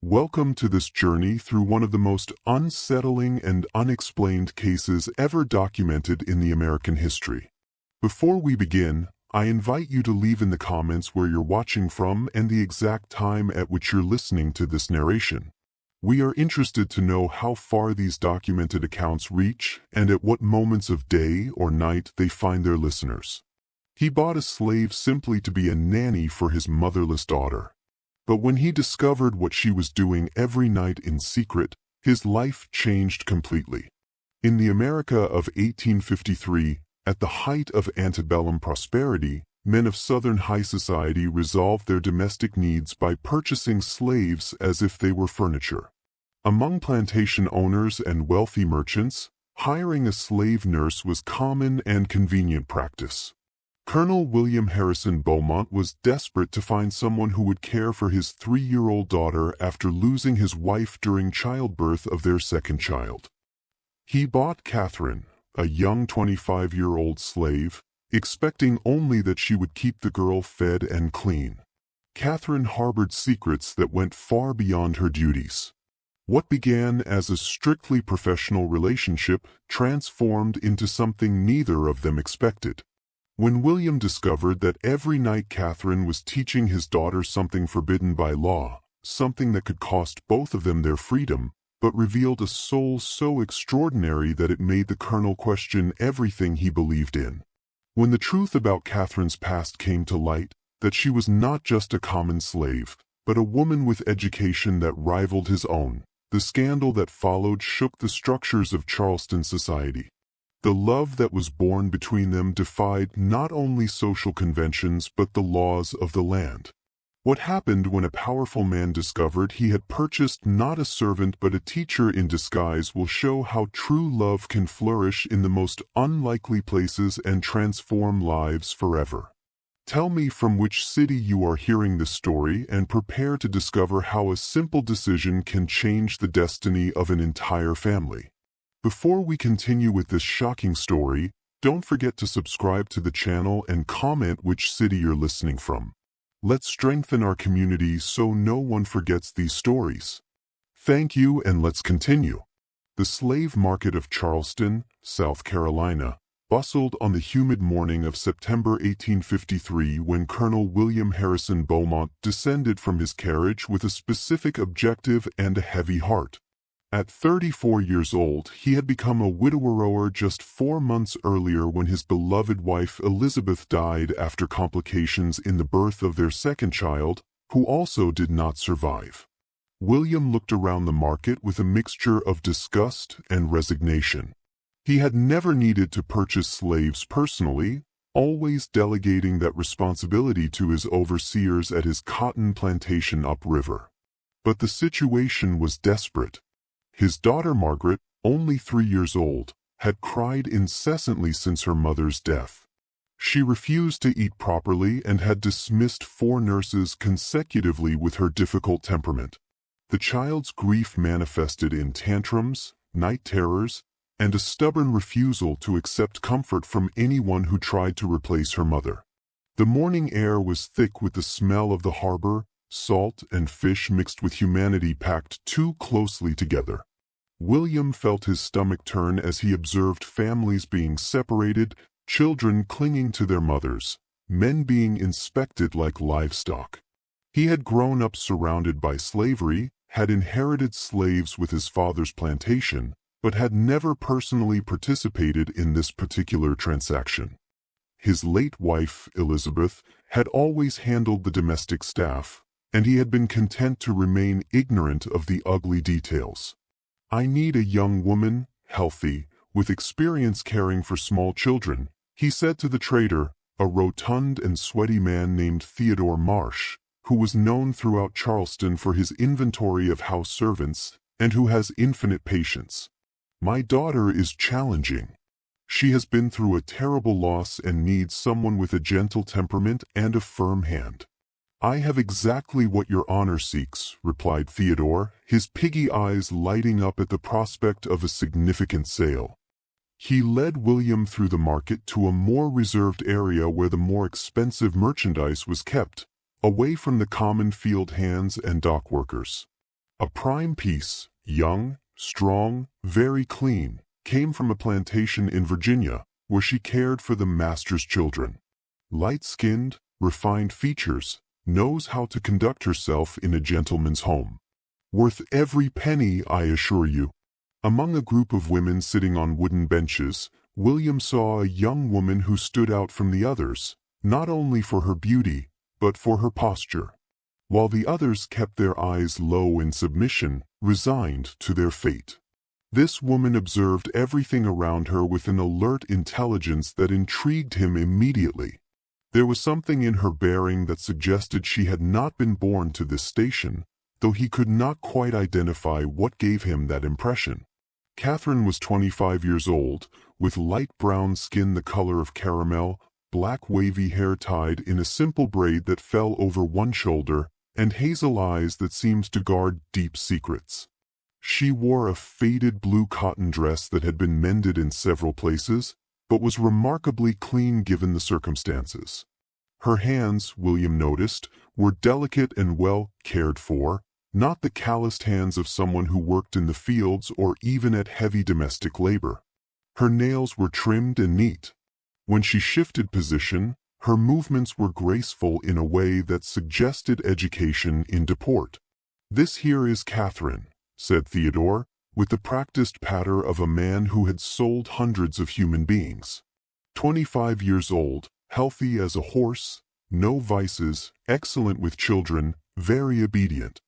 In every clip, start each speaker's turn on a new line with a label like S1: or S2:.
S1: Welcome to this journey through one of the most unsettling and unexplained cases ever documented in the American history. Before we begin, I invite you to leave in the comments where you're watching from and the exact time at which you're listening to this narration. We are interested to know how far these documented accounts reach and at what moments of day or night they find their listeners. He bought a slave simply to be a nanny for his motherless daughter. But when he discovered what she was doing every night in secret, his life changed completely. In the America of 1853, at the height of antebellum prosperity, men of Southern high society resolved their domestic needs by purchasing slaves as if they were furniture. Among plantation owners and wealthy merchants, hiring a slave nurse was common and convenient practice. Colonel William Harrison Beaumont was desperate to find someone who would care for his 3-year-old daughter after losing his wife during childbirth of their second child. He bought Catherine, a young 25-year-old slave, expecting only that she would keep the girl fed and clean. Catherine harbored secrets that went far beyond her duties. What began as a strictly professional relationship transformed into something neither of them expected. When William discovered that every night Catherine was teaching his daughter something forbidden by law, something that could cost both of them their freedom, but revealed a soul so extraordinary that it made the colonel question everything he believed in. When the truth about Catherine's past came to light, that she was not just a common slave, but a woman with education that rivaled his own, the scandal that followed shook the structures of Charleston society. The love that was born between them defied not only social conventions but the laws of the land. What happened when a powerful man discovered he had purchased not a servant but a teacher in disguise will show how true love can flourish in the most unlikely places and transform lives forever. Tell me from which city you are hearing this story and prepare to discover how a simple decision can change the destiny of an entire family. Before we continue with this shocking story, don't forget to subscribe to the channel and comment which city you're listening from. Let's strengthen our community so no one forgets these stories. Thank you, and let's continue. The slave market of Charleston, South Carolina, bustled on the humid morning of September 1853 when Colonel William Harrison Beaumont descended from his carriage with a specific objective and a heavy heart. At 34 years old, he had become a widower just 4 months earlier when his beloved wife Elizabeth died after complications in the birth of their second child, who also did not survive. William looked around the market with a mixture of disgust and resignation. He had never needed to purchase slaves personally, always delegating that responsibility to his overseers at his cotton plantation upriver. But the situation was desperate. His daughter Margaret, only 3 years old, had cried incessantly since her mother's death. She refused to eat properly and had dismissed 4 nurses consecutively with her difficult temperament. The child's grief manifested in tantrums, night terrors, and a stubborn refusal to accept comfort from anyone who tried to replace her mother. The morning air was thick with the smell of the harbor, salt and fish mixed with humanity packed too closely together. William felt his stomach turn as he observed families being separated, children clinging to their mothers, men being inspected like livestock. He had grown up surrounded by slavery, had inherited slaves with his father's plantation, but had never personally participated in this particular transaction. His late wife, Elizabeth, had always handled the domestic staff, and he had been content to remain ignorant of the ugly details. "I need a young woman, healthy, with experience caring for small children," he said to the trader, a rotund and sweaty man named Theodore Marsh, who was known throughout Charleston for his inventory of house servants, and who has infinite patience. "My daughter is challenging. She has been through a terrible loss and needs someone with a gentle temperament and a firm hand." "I have exactly what your honor seeks," replied Theodore, his piggy eyes lighting up at the prospect of a significant sale. He led William through the market to a more reserved area where the more expensive merchandise was kept, away from the common field hands and dock workers. A prime piece, young, strong, very clean, came from a plantation in Virginia, where she cared for the master's children. Light-skinned, refined features, knows how to conduct herself in a gentleman's home. Worth every penny, I assure you. Among a group of women sitting on wooden benches, William saw a young woman who stood out from the others, not only for her beauty, but for her posture. While the others kept their eyes low in submission, resigned to their fate. This woman observed everything around her with an alert intelligence that intrigued him immediately. There was something in her bearing that suggested she had not been born to this station, though he could not quite identify what gave him that impression. Catherine was 25 years old, with light brown skin the color of caramel, black wavy hair tied in a simple braid that fell over one shoulder, and hazel eyes that seemed to guard deep secrets. She wore a faded blue cotton dress that had been mended in several places, but was remarkably clean given the circumstances. Her hands, William noticed, were delicate and well cared for, not the calloused hands of someone who worked in the fields or even at heavy domestic labor. Her nails were trimmed and neat. When she shifted position, her movements were graceful in a way that suggested education in deport. "This here is Catherine," said Theodore, with the practiced patter of a man who had sold hundreds of human beings. 25 years old, healthy as a horse, no vices, excellent with children, very obedient.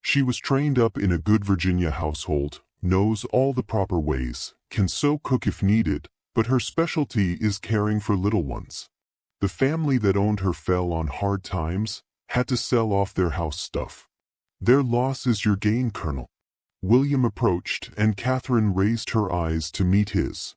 S1: She was trained up in a good Virginia household, knows all the proper ways, can sew cook if needed, but her specialty is caring for little ones. The family that owned her fell on hard times, had to sell off their house stuff. "Their loss is your gain, Colonel." William approached, and Catherine raised her eyes to meet his.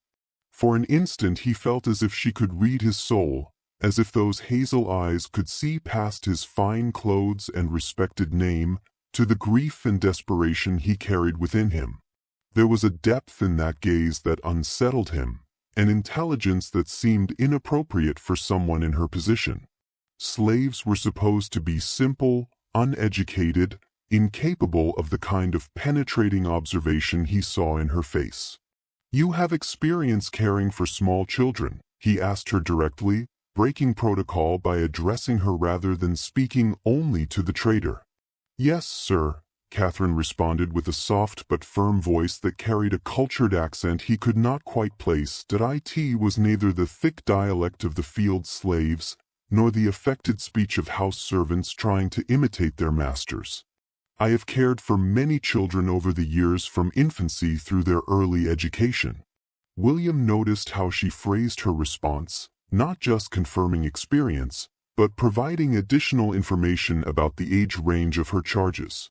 S1: For an instant he felt as if she could read his soul, as if those hazel eyes could see past his fine clothes and respected name, to the grief and desperation he carried within him. There was a depth in that gaze that unsettled him, an intelligence that seemed inappropriate for someone in her position. Slaves were supposed to be simple, uneducated, incapable of the kind of penetrating observation he saw in her face. "You have experience caring for small children?" he asked her directly, breaking protocol by addressing her rather than speaking only to the trader. "Yes, sir," Catherine responded with a soft but firm voice that carried a cultured accent he could not quite place. It was neither the thick dialect of the field slaves, nor the affected speech of house servants trying to imitate their masters. "I have cared for many children over the years from infancy through their early education." William noticed how she phrased her response, not just confirming experience, but providing additional information about the age range of her charges.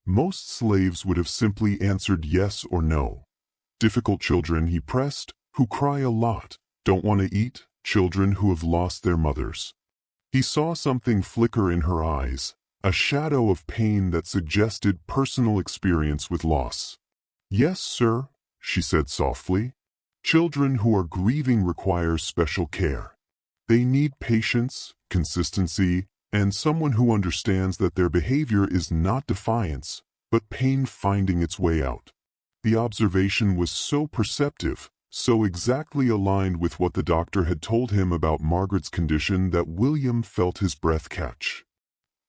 S1: Most slaves would have simply answered yes or no. "Difficult children," he pressed, "who cry a lot, don't want to eat, children who have lost their mothers." He saw something flicker in her eyes, a shadow of pain that suggested personal experience with loss. "Yes, sir," she said softly. "Children who are grieving require special care. They need patience, consistency, and someone who understands that their behavior is not defiance, but pain finding its way out." The observation was so perceptive, so exactly aligned with what the doctor had told him about Margaret's condition that William felt his breath catch.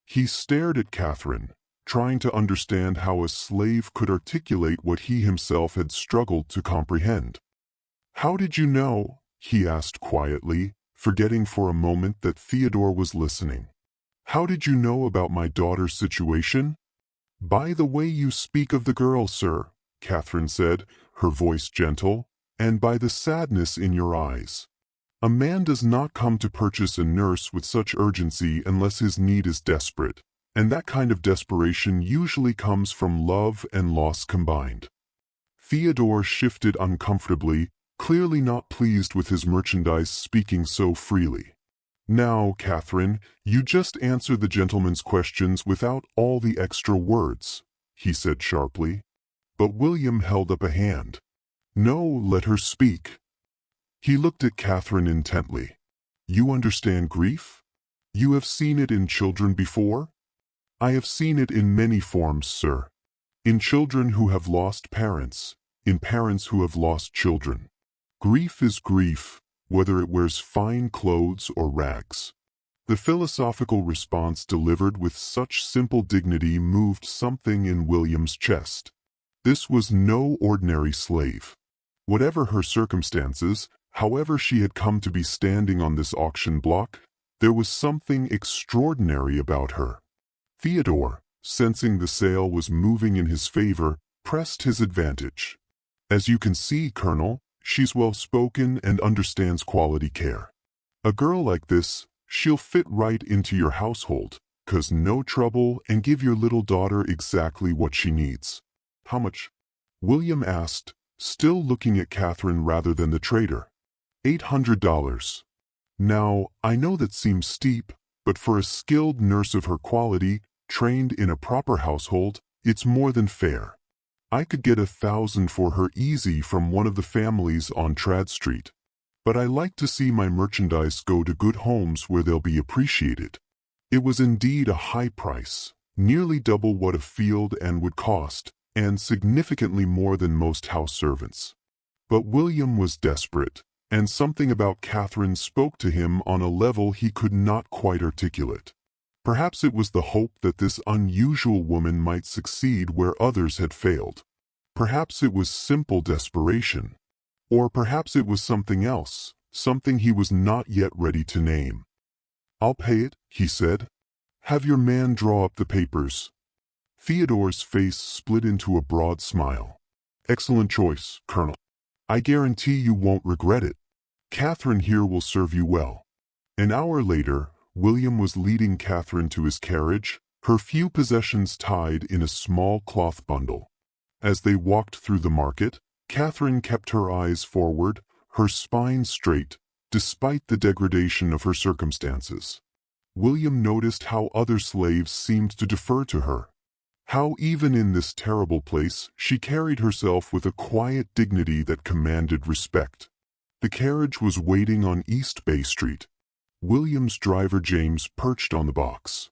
S1: He stared at Catherine, trying to understand how a slave could articulate what he himself had struggled to comprehend. "How did you know?" he asked quietly, forgetting for a moment that Theodore was listening. "How did you know about my daughter's situation?" "By the way you speak of the girl, sir," Catherine said, her voice gentle, "and by the sadness in your eyes. A man does not come to purchase a nurse with such urgency unless his need is desperate, and that kind of desperation usually comes from love and loss combined." Theodore shifted uncomfortably, clearly not pleased with his merchandise speaking so freely. "Now, Catherine, you just answer the gentleman's questions without all the extra words," he said sharply. But William held up a hand. "No, let her speak." He looked at Catherine intently. "You understand grief? You have seen it in children before?" "I have seen it in many forms, sir." in children who have lost parents, in parents who have lost children. Grief is grief, whether it wears fine clothes or rags. The philosophical response delivered with such simple dignity moved something in William's chest. This was no ordinary slave. Whatever her circumstances, however she had come to be standing on this auction block, there was something extraordinary about her. Theodore, sensing the sale was moving in his favor, pressed his advantage. As you can see, Colonel, she's well-spoken and understands quality care. A girl like this, she'll fit right into your household, 'cause no trouble and give your little daughter exactly what she needs. How much? William asked, still looking at Catherine rather than the trader. $800. Now, I know that seems steep, but for a skilled nurse of her quality, trained in a proper household, it's more than fair. I could get 1,000 for her easy from one of the families on Trad Street. But I like to see my merchandise go to good homes where they'll be appreciated. It was indeed a high price, nearly double what a field end would cost, and significantly more than most house servants. But William was desperate, and something about Catherine spoke to him on a level he could not quite articulate. Perhaps it was the hope that this unusual woman might succeed where others had failed. Perhaps it was simple desperation. Or perhaps it was something else, something he was not yet ready to name. "I'll pay it," he said. "Have your man draw up the papers." Theodore's face split into a broad smile. "Excellent choice, Colonel. I guarantee you won't regret it. Catherine here will serve you well." An hour later, William was leading Catherine to his carriage, her few possessions tied in a small cloth bundle. As they walked through the market, Catherine kept her eyes forward, her spine straight, despite the degradation of her circumstances. William noticed how other slaves seemed to defer to her. How even in this terrible place she carried herself with a quiet dignity that commanded respect. The carriage was waiting on East Bay Street. William's driver James perched on the box.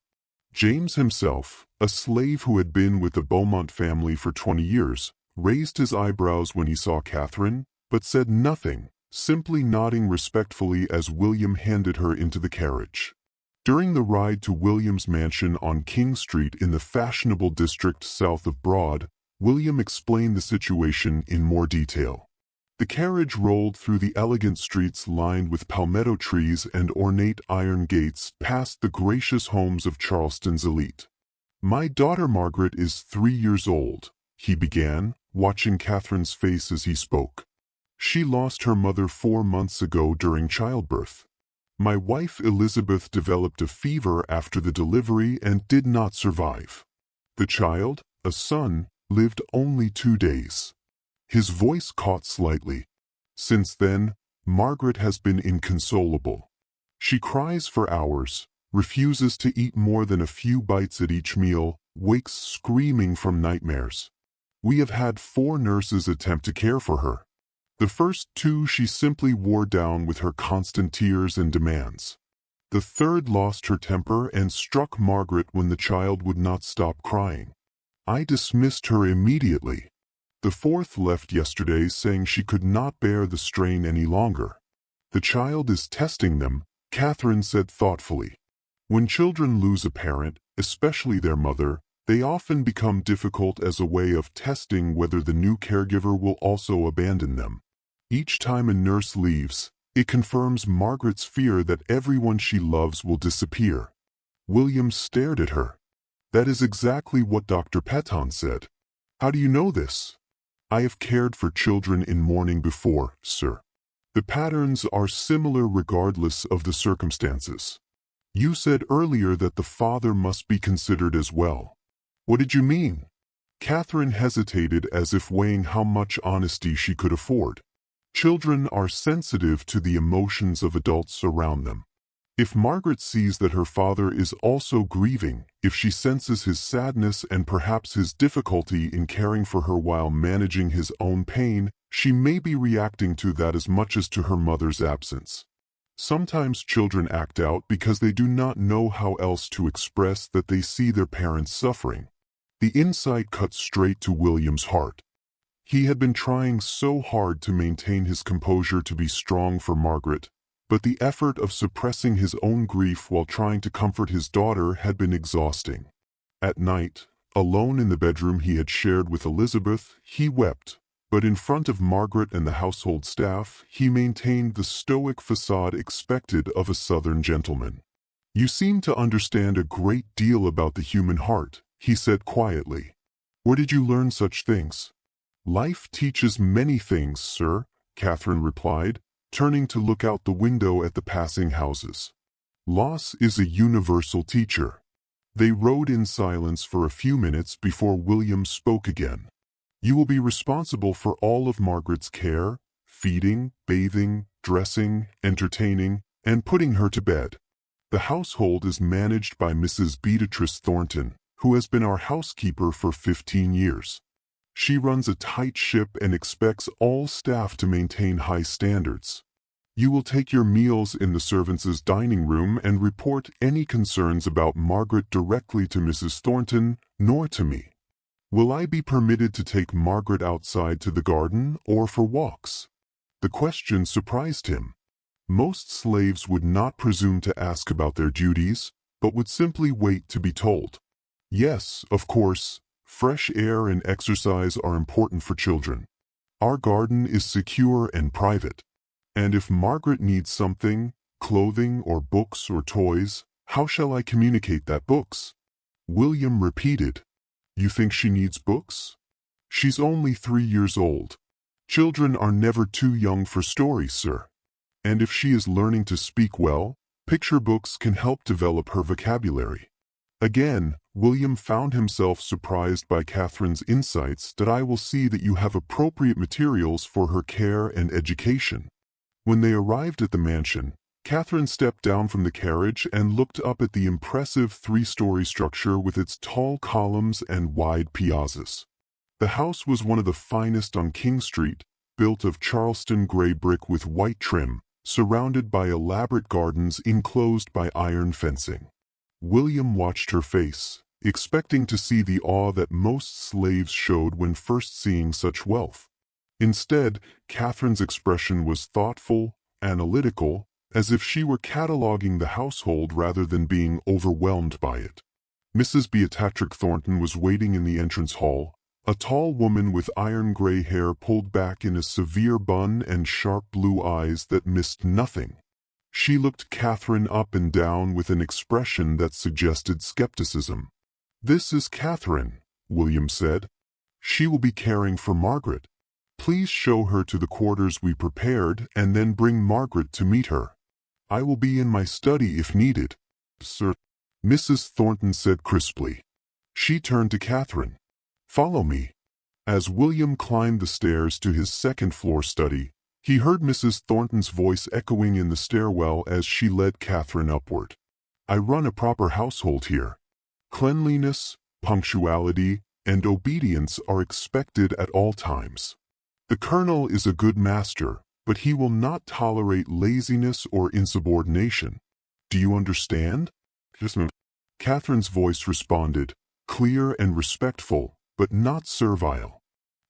S1: James himself, a slave who had been with the Beaumont family for 20 years, raised his eyebrows when he saw Catherine, but said nothing, simply nodding respectfully as William handed her into the carriage. During the ride to William's mansion on King Street in the fashionable district south of Broad, William explained the situation in more detail. The carriage rolled through the elegant streets lined with palmetto trees and ornate iron gates past the gracious homes of Charleston's elite. "My daughter Margaret is 3 years old," he began, watching Catherine's face as he spoke. "She lost her mother 4 months ago during childbirth. My wife Elizabeth developed a fever after the delivery and did not survive. The child, a son, lived only 2 days. His voice caught slightly. Since then, Margaret has been inconsolable. She cries for hours, refuses to eat more than a few bites at each meal, wakes screaming from nightmares. We have had 4 nurses attempt to care for her. The first 2 she simply wore down with her constant tears and demands. The third lost her temper and struck Margaret when the child would not stop crying. I dismissed her immediately. The fourth left yesterday saying she could not bear the strain any longer. The child is testing them," Catherine said thoughtfully. "When children lose a parent, especially their mother, they often become difficult as a way of testing whether the new caregiver will also abandon them. Each time a nurse leaves, it confirms Margaret's fear that everyone she loves will disappear." William stared at her. "That is exactly what Dr. Peton said." "How do you know this?" "I have cared for children in mourning before, sir. The patterns are similar regardless of the circumstances. You said earlier that the father must be considered as well. What did you mean?" Catherine hesitated as if weighing how much honesty she could afford. Children are sensitive to the emotions of adults around them. If Margaret sees that her father is also grieving, if she senses his sadness and perhaps his difficulty in caring for her while managing his own pain, she may be reacting to that as much as to her mother's absence. Sometimes children act out because they do not know how else to express that they see their parents suffering. The insight cut straight to William's heart. He had been trying so hard to maintain his composure to be strong for Margaret, but the effort of suppressing his own grief while trying to comfort his daughter had been exhausting. At night, alone in the bedroom he had shared with Elizabeth, he wept, but in front of Margaret and the household staff, he maintained the stoic facade expected of a Southern gentleman. "You seem to understand a great deal about the human heart," he said quietly. "Where did you learn such things?" "Life teaches many things, sir," Catherine replied, turning to look out the window at the passing houses. "Loss is a universal teacher." They rode in silence for a few minutes before William spoke again. "You will be responsible for all of Margaret's care, feeding, bathing, dressing, entertaining, and putting her to bed. The household is managed by Mrs. Beatrice Thornton, who has been our housekeeper for 15 years. She runs a tight ship and expects all staff to maintain high standards. You will take your meals in the servants' dining room and report any concerns about Margaret directly to Mrs. Thornton, nor to me." "Will I be permitted to take Margaret outside to the garden or for walks?" The question surprised him. Most slaves would not presume to ask about their duties, but would simply wait to be told. "Yes, of course. Fresh air and exercise are important for children. Our garden is secure and private. And if Margaret needs something, clothing or books or toys, how shall I communicate that books?" William repeated. "You think she needs books? She's only 3 years old. Children are never too young for stories, sir. And if she is learning to speak well, picture books can help develop her vocabulary." Again, William found himself surprised by Catherine's insights that "I will see that you have appropriate materials for her care and education." When they arrived at the mansion, Catherine stepped down from the carriage and looked up at the impressive 3-story structure with its tall columns and wide piazzas. The house was one of the finest on King Street, built of Charleston gray brick with white trim, surrounded by elaborate gardens enclosed by iron fencing. William watched her face, expecting to see the awe that most slaves showed when first seeing such wealth. Instead, Catherine's expression was thoughtful, analytical, as if she were cataloging the household rather than being overwhelmed by it. Mrs. Beatrix Thornton was waiting in the entrance hall, a tall woman with iron-gray hair pulled back in a severe bun and sharp blue eyes that missed nothing. She looked Catherine up and down with an expression that suggested skepticism. "This is Catherine," William said. "She will be caring for Margaret. Please show her to the quarters we prepared and then bring Margaret to meet her. I will be in my study if needed." "Sir," Mrs. Thornton said crisply. She turned to Catherine. "Follow me." As William climbed the stairs to his second-floor study, he heard Mrs. Thornton's voice echoing in the stairwell as she led Catherine upward. "I run a proper household here. Cleanliness, punctuality, and obedience are expected at all times. The Colonel is a good master, but he will not tolerate laziness or insubordination. Do you understand?" "Yes, ma'am." Catherine's voice responded, clear and respectful, but not servile.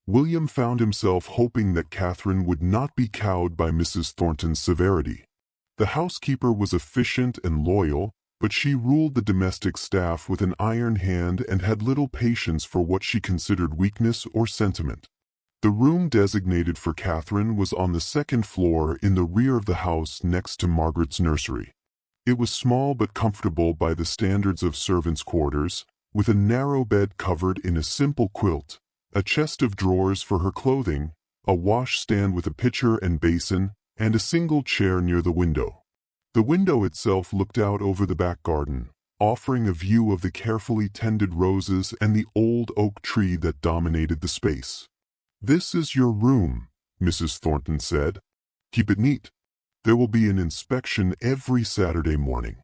S1: William found himself hoping that Catherine would not be cowed by Mrs. Thornton's severity. The housekeeper was efficient and loyal, but she ruled the domestic staff with an iron hand and had little patience for what she considered weakness or sentiment. The room designated for Catherine was on the second floor in the rear of the house next to Margaret's nursery. It was small but comfortable by the standards of servants' quarters, with a narrow bed covered in a simple quilt, a chest of drawers for her clothing, a washstand with a pitcher and basin, and a single chair near the window. The window itself looked out over the back garden, offering a view of the carefully tended roses and the old oak tree that dominated the space. "This is your room," Mrs. Thornton said. "Keep it neat. There will be an inspection every Saturday morning.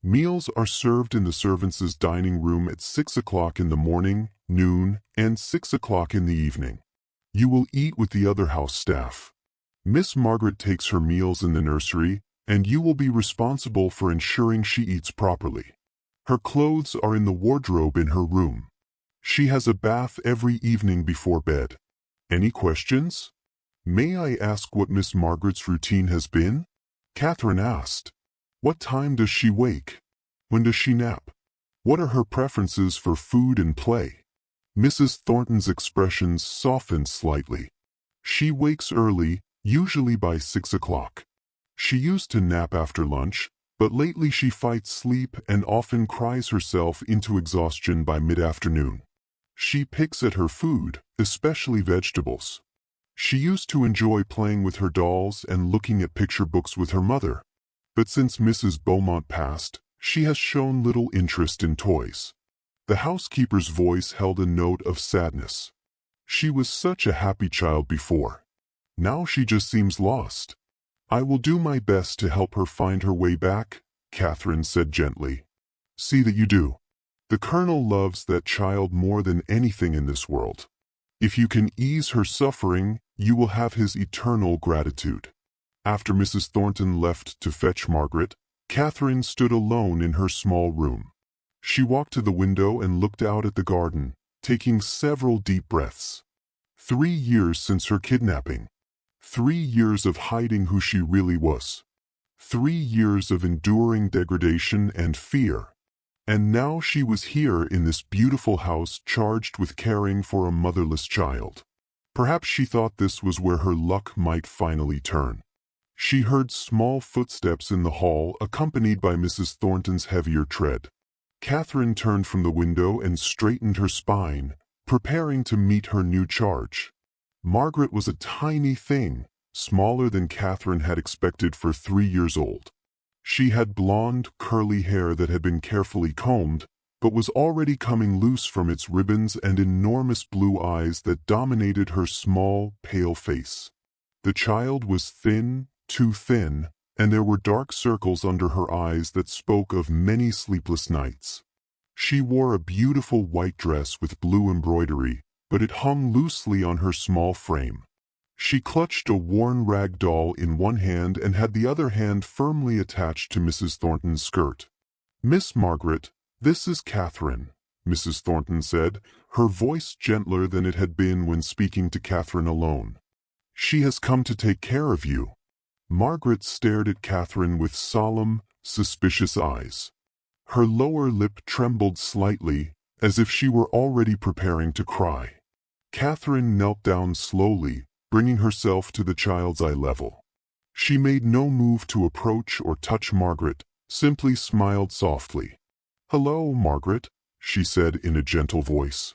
S1: Meals are served in the servants' dining room at 6 o'clock in the morning, noon, and 6 o'clock in the evening. You will eat with the other house staff. Miss Margaret takes her meals in the nursery, and you will be responsible for ensuring she eats properly. Her clothes are in the wardrobe in her room. She has a bath every evening before bed. Any questions? May I ask what Miss Margaret's routine has been? Catherine asked. What time does she wake? When does she nap? What are her preferences for food and play? Mrs. Thornton's expressions softened slightly. She wakes early, usually by 6 o'clock. She used to nap after lunch, but lately she fights sleep and often cries herself into exhaustion by mid-afternoon. She picks at her food, especially vegetables. She used to enjoy playing with her dolls and looking at picture books with her mother. But since Mrs. Beaumont passed, she has shown little interest in toys. The housekeeper's voice held a note of sadness. She was such a happy child before. Now she just seems lost. I will do my best to help her find her way back, Catherine said gently. See that you do. The Colonel loves that child more than anything in this world. If you can ease her suffering, you will have his eternal gratitude. After Mrs. Thornton left to fetch Margaret, Catherine stood alone in her small room. She walked to the window and looked out at the garden, taking several deep breaths. 3 years since her kidnapping. 3 years of hiding who she really was. 3 years of enduring degradation and fear. And now she was here in this beautiful house charged with caring for a motherless child. Perhaps she thought this was where her luck might finally turn. She heard small footsteps in the hall accompanied by Mrs. Thornton's heavier tread. Catherine turned from the window and straightened her spine, preparing to meet her new charge. Margaret was a tiny thing, smaller than Catherine had expected for 3 years old. She had blonde, curly hair that had been carefully combed, but was already coming loose from its ribbons and enormous blue eyes that dominated her small, pale face. The child was thin, too thin, and there were dark circles under her eyes that spoke of many sleepless nights. She wore a beautiful white dress with blue embroidery, but it hung loosely on her small frame. She clutched a worn rag doll in one hand and had the other hand firmly attached to Mrs. Thornton's skirt. Miss Margaret, this is Catherine, Mrs. Thornton said, her voice gentler than it had been when speaking to Catherine alone. She has come to take care of you. Margaret stared at Catherine with solemn, suspicious eyes. Her lower lip trembled slightly, as if she were already preparing to cry. Catherine knelt down slowly, bringing herself to the child's eye level. She made no move to approach or touch Margaret, simply smiled softly. "Hello, Margaret," she said in a gentle voice.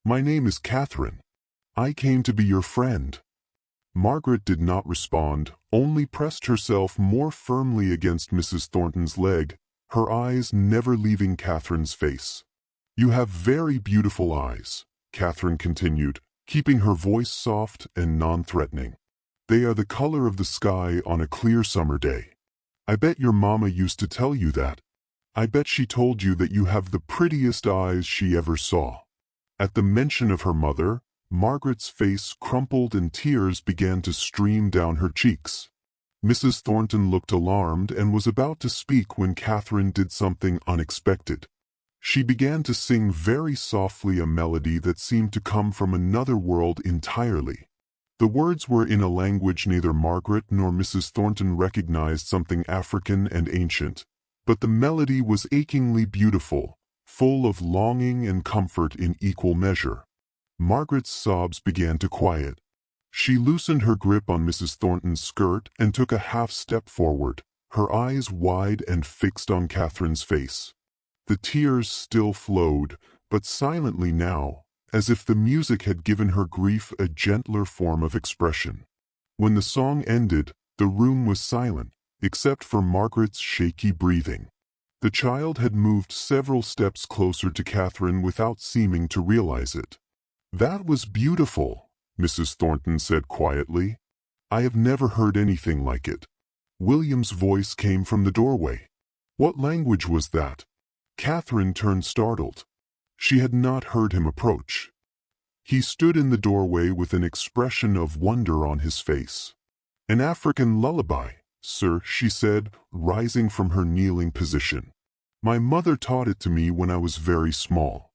S1: "My name is Catherine. I came to be your friend." Margaret did not respond, only pressed herself more firmly against Mrs. Thornton's leg, her eyes never leaving Catherine's face. "You have very beautiful eyes," Catherine continued, keeping her voice soft and non-threatening. "They are the color of the sky on a clear summer day. I bet your mama used to tell you that. I bet she told you that you have the prettiest eyes she ever saw." At the mention of her mother, Margaret's face crumpled and tears began to stream down her cheeks. Mrs. Thornton looked alarmed and was about to speak when Catherine did something unexpected. She began to sing very softly a melody that seemed to come from another world entirely. The words were in a language neither Margaret nor Mrs. Thornton recognized, something African and ancient, but the melody was achingly beautiful, full of longing and comfort in equal measure. Margaret's sobs began to quiet. She loosened her grip on Mrs. Thornton's skirt and took a half step forward, her eyes wide and fixed on Catherine's face. The tears still flowed, but silently now, as if the music had given her grief a gentler form of expression. When the song ended, the room was silent, except for Margaret's shaky breathing. The child had moved several steps closer to Catherine without seeming to realize it. "That was beautiful," Mrs. Thornton said quietly. "I have never heard anything like it." William's voice came from the doorway. "What language was that?" Catherine turned startled. She had not heard him approach. He stood in the doorway with an expression of wonder on his face. "An African lullaby, sir," she said, rising from her kneeling position. "My mother taught it to me when I was very small.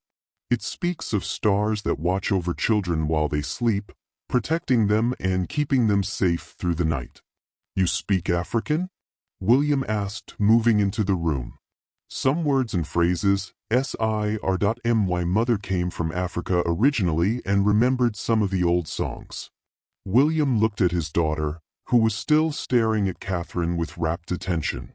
S1: It speaks of stars that watch over children while they sleep, protecting them and keeping them safe through the night. You speak African? William asked, moving into the room. Some words and phrases, SIR.my mother came from Africa originally and remembered some of the old songs. William looked at his daughter, who was still staring at Catherine with rapt attention.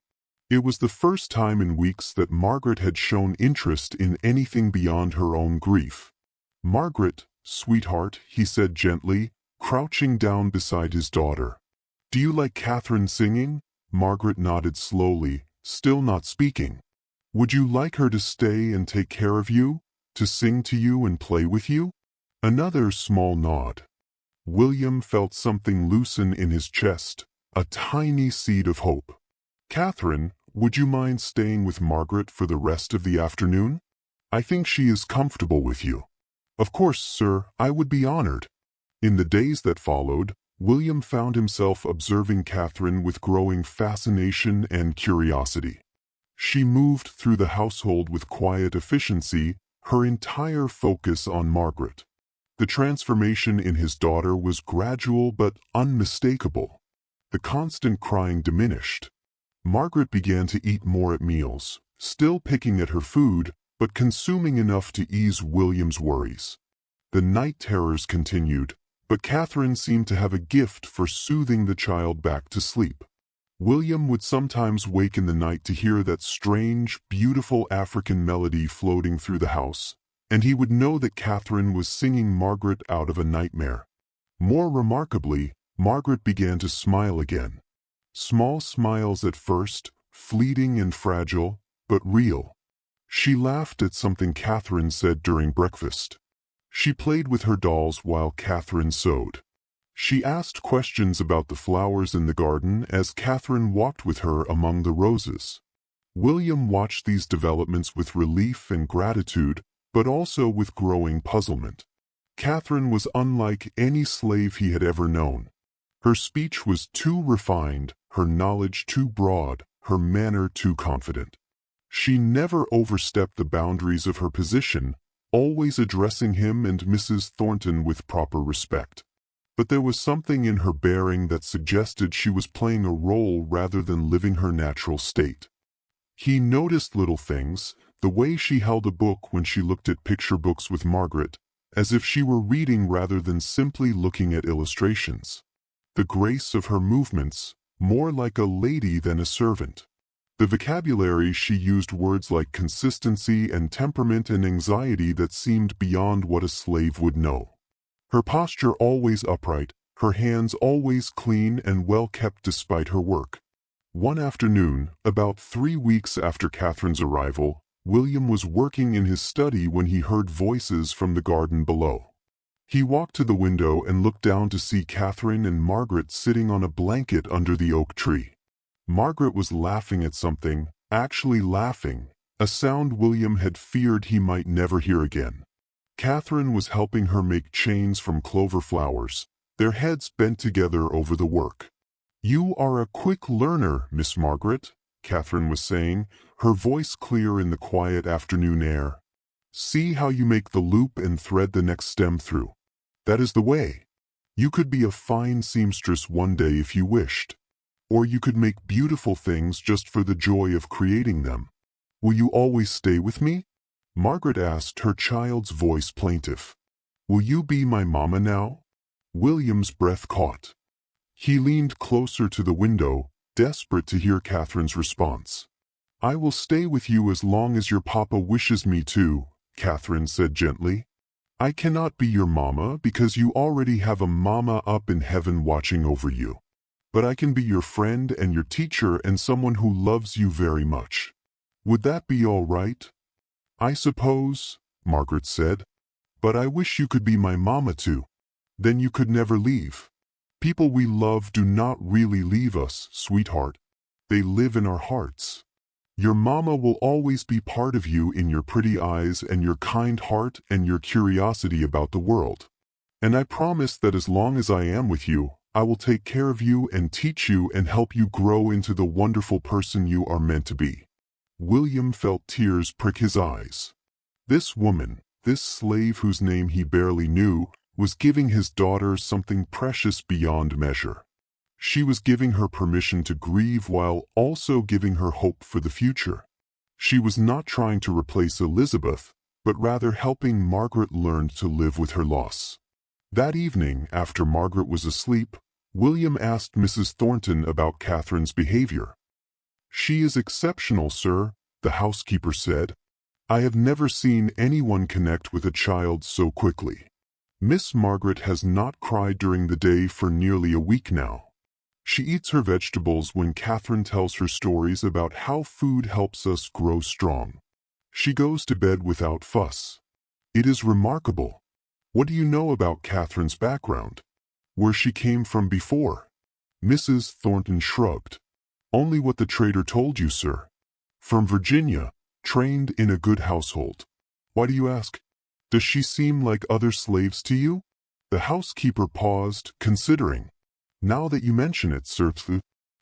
S1: It was the first time in weeks that Margaret had shown interest in anything beyond her own grief. Margaret, sweetheart, he said gently, crouching down beside his daughter. Do you like Catherine singing? Margaret nodded slowly, still not speaking. Would you like her to stay and take care of you, to sing to you and play with you? Another small nod. William felt something loosen in his chest, a tiny seed of hope. Catherine, would you mind staying with Margaret for the rest of the afternoon? I think she is comfortable with you. Of course, sir, I would be honored. In the days that followed, William found himself observing Catherine with growing fascination and curiosity. She moved through the household with quiet efficiency, her entire focus on Margaret. The transformation in his daughter was gradual but unmistakable. The constant crying diminished. Margaret began to eat more at meals, still picking at her food, but consuming enough to ease William's worries. The night terrors continued, but Catherine seemed to have a gift for soothing the child back to sleep. William would sometimes wake in the night to hear that strange, beautiful African melody floating through the house, and he would know that Catherine was singing Margaret out of a nightmare. More remarkably, Margaret began to smile again. Small smiles at first, fleeting and fragile, but real. She laughed at something Catherine said during breakfast. She played with her dolls while Catherine sewed. She asked questions about the flowers in the garden as Catherine walked with her among the roses. William watched these developments with relief and gratitude, but also with growing puzzlement. Catherine was unlike any slave he had ever known. Her speech was too refined, her knowledge too broad, her manner too confident. She never overstepped the boundaries of her position, always addressing him and Mrs. Thornton with proper respect. But there was something in her bearing that suggested she was playing a role rather than living her natural state. He noticed little things, the way she held a book when she looked at picture books with Margaret, as if she were reading rather than simply looking at illustrations. The grace of her movements, more like a lady than a servant. The vocabulary she used words like consistency and temperament and anxiety that seemed beyond what a slave would know. Her posture always upright, her hands always clean and well kept despite her work. One afternoon, about 3 weeks after Catherine's arrival, William was working in his study when he heard voices from the garden below. He walked to the window and looked down to see Catherine and Margaret sitting on a blanket under the oak tree. Margaret was laughing at something, actually laughing, a sound William had feared he might never hear again. Catherine was helping her make chains from clover flowers, their heads bent together over the work. "You are a quick learner, Miss Margaret," Catherine was saying, her voice clear in the quiet afternoon air. "See how you make the loop and thread the next stem through. That is the way. You could be a fine seamstress one day if you wished. Or you could make beautiful things just for the joy of creating them. Will you always stay with me?" Margaret asked, her child's voice plaintive. "Will you be my mama now?" William's breath caught. He leaned closer to the window, desperate to hear Catherine's response. "I will stay with you as long as your papa wishes me to," Catherine said gently. "I cannot be your mama because you already have a mama up in heaven watching over you. But I can be your friend and your teacher and someone who loves you very much. Would that be all right?" "I suppose," Margaret said. "But I wish you could be my mama too. Then you could never leave. People we love do not really leave us, sweetheart. They live in our hearts. Your mama will always be part of you in your pretty eyes and your kind heart and your curiosity about the world. And I promise that as long as I am with you, I will take care of you and teach you and help you grow into the wonderful person you are meant to be." William felt tears prick his eyes. This woman, This slave, whose name he barely knew, was giving his daughter something precious beyond measure. She was giving her permission to grieve while also giving her hope for the future. She was not trying to replace Elizabeth, but rather helping Margaret learn to live with her loss. That evening, after Margaret was asleep, William asked Mrs. Thornton about Catherine's behavior. "She is exceptional, sir," the housekeeper said. "I have never seen anyone connect with a child so quickly. Miss Margaret has not cried during the day for nearly a week now. She eats her vegetables when Catherine tells her stories about how food helps us grow strong. She goes to bed without fuss. It is remarkable. What do you know about Catherine's background? Where she came from before?" Mrs. Thornton shrugged. "Only what the trader told you, sir. From Virginia, trained in a good household." "Why do you ask? Does she seem like other slaves to you?" The housekeeper paused, considering. "Now that you mention it, sir,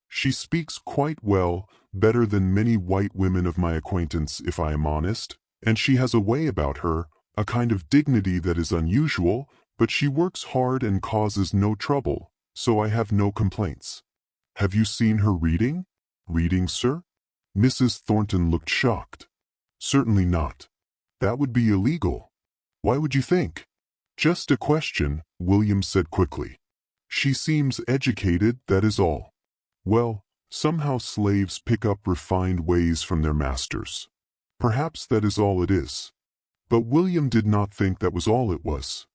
S1: she speaks quite well, better than many white women of my acquaintance, if I am honest, and she has a way about her, a kind of dignity that is unusual, but she works hard and causes no trouble, so I have no complaints." "Have you seen her reading?" "Reading, sir?" Mrs. Thornton looked shocked. "Certainly not. That would be illegal." "Why would you think?" "Just a question," William said quickly. "She seems educated, that is all." "Well, somehow slaves pick up refined ways from their masters. Perhaps that is all it is." But William did not think that was all it was.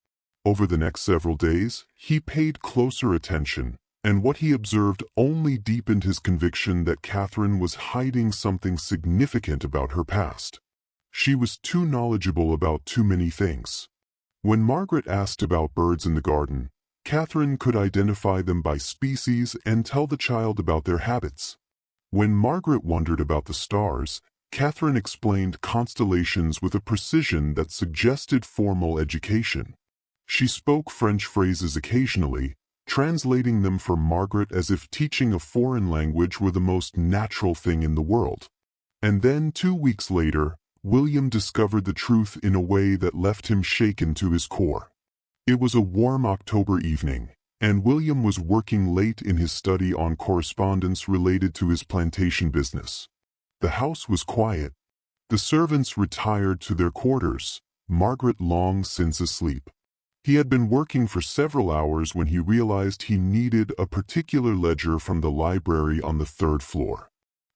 S1: Over the next several days, he paid closer attention, and what he observed only deepened his conviction that Catherine was hiding something significant about her past. She was too knowledgeable about too many things. When Margaret asked about birds in the garden, Catherine could identify them by species and tell the child about their habits. When Margaret wondered about the stars, Catherine explained constellations with a precision that suggested formal education. She spoke French phrases occasionally, translating them for Margaret as if teaching a foreign language were the most natural thing in the world. And then 2 weeks later, William discovered the truth in a way that left him shaken to his core. It was a warm October evening, and William was working late in his study on correspondence related to his plantation business. The house was quiet. The servants retired to their quarters, Margaret long since asleep. He had been working for several hours when he realized he needed a particular ledger from the library on the 3rd floor.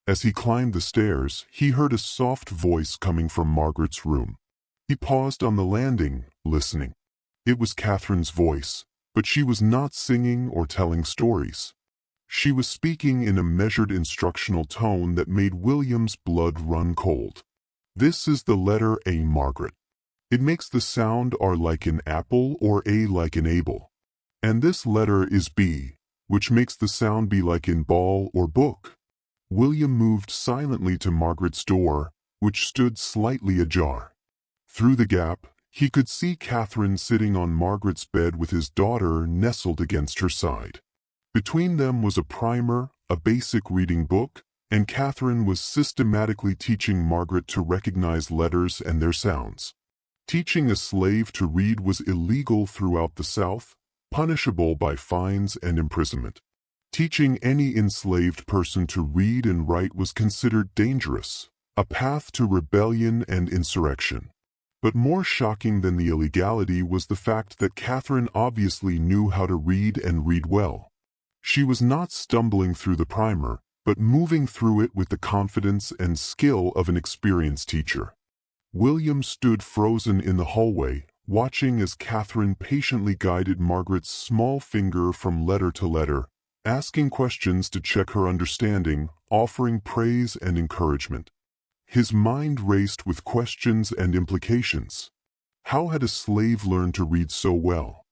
S1: As he climbed the stairs, he heard a soft voice coming from Margaret's room. He paused on the landing, listening. It was Catherine's voice, but she was not singing or telling stories. She was speaking in a measured instructional tone that made William's blood run cold. "This is the letter A, Margaret. It makes the sound R like an apple or A like an able. And this letter is B, which makes the sound B like in ball or book." William moved silently to Margaret's door, which stood slightly ajar. Through the gap, he could see Catherine sitting on Margaret's bed with his daughter nestled against her side. Between them was a primer, a basic reading book, and Catherine was systematically teaching Margaret to recognize letters and their sounds. Teaching a slave to read was illegal throughout the South, punishable by fines and imprisonment. Teaching any enslaved person to read and write was considered dangerous, a path to rebellion and insurrection. But more shocking than the illegality was the fact that Catherine obviously knew how to read and read well. She was not stumbling through the primer, but moving through it with the confidence and skill of an experienced teacher. William stood frozen in the hallway, watching as Catherine patiently guided Margaret's small finger from letter to letter, asking questions to check her understanding, offering praise and encouragement. His mind raced with questions and implications. How had a slave learned to read so well?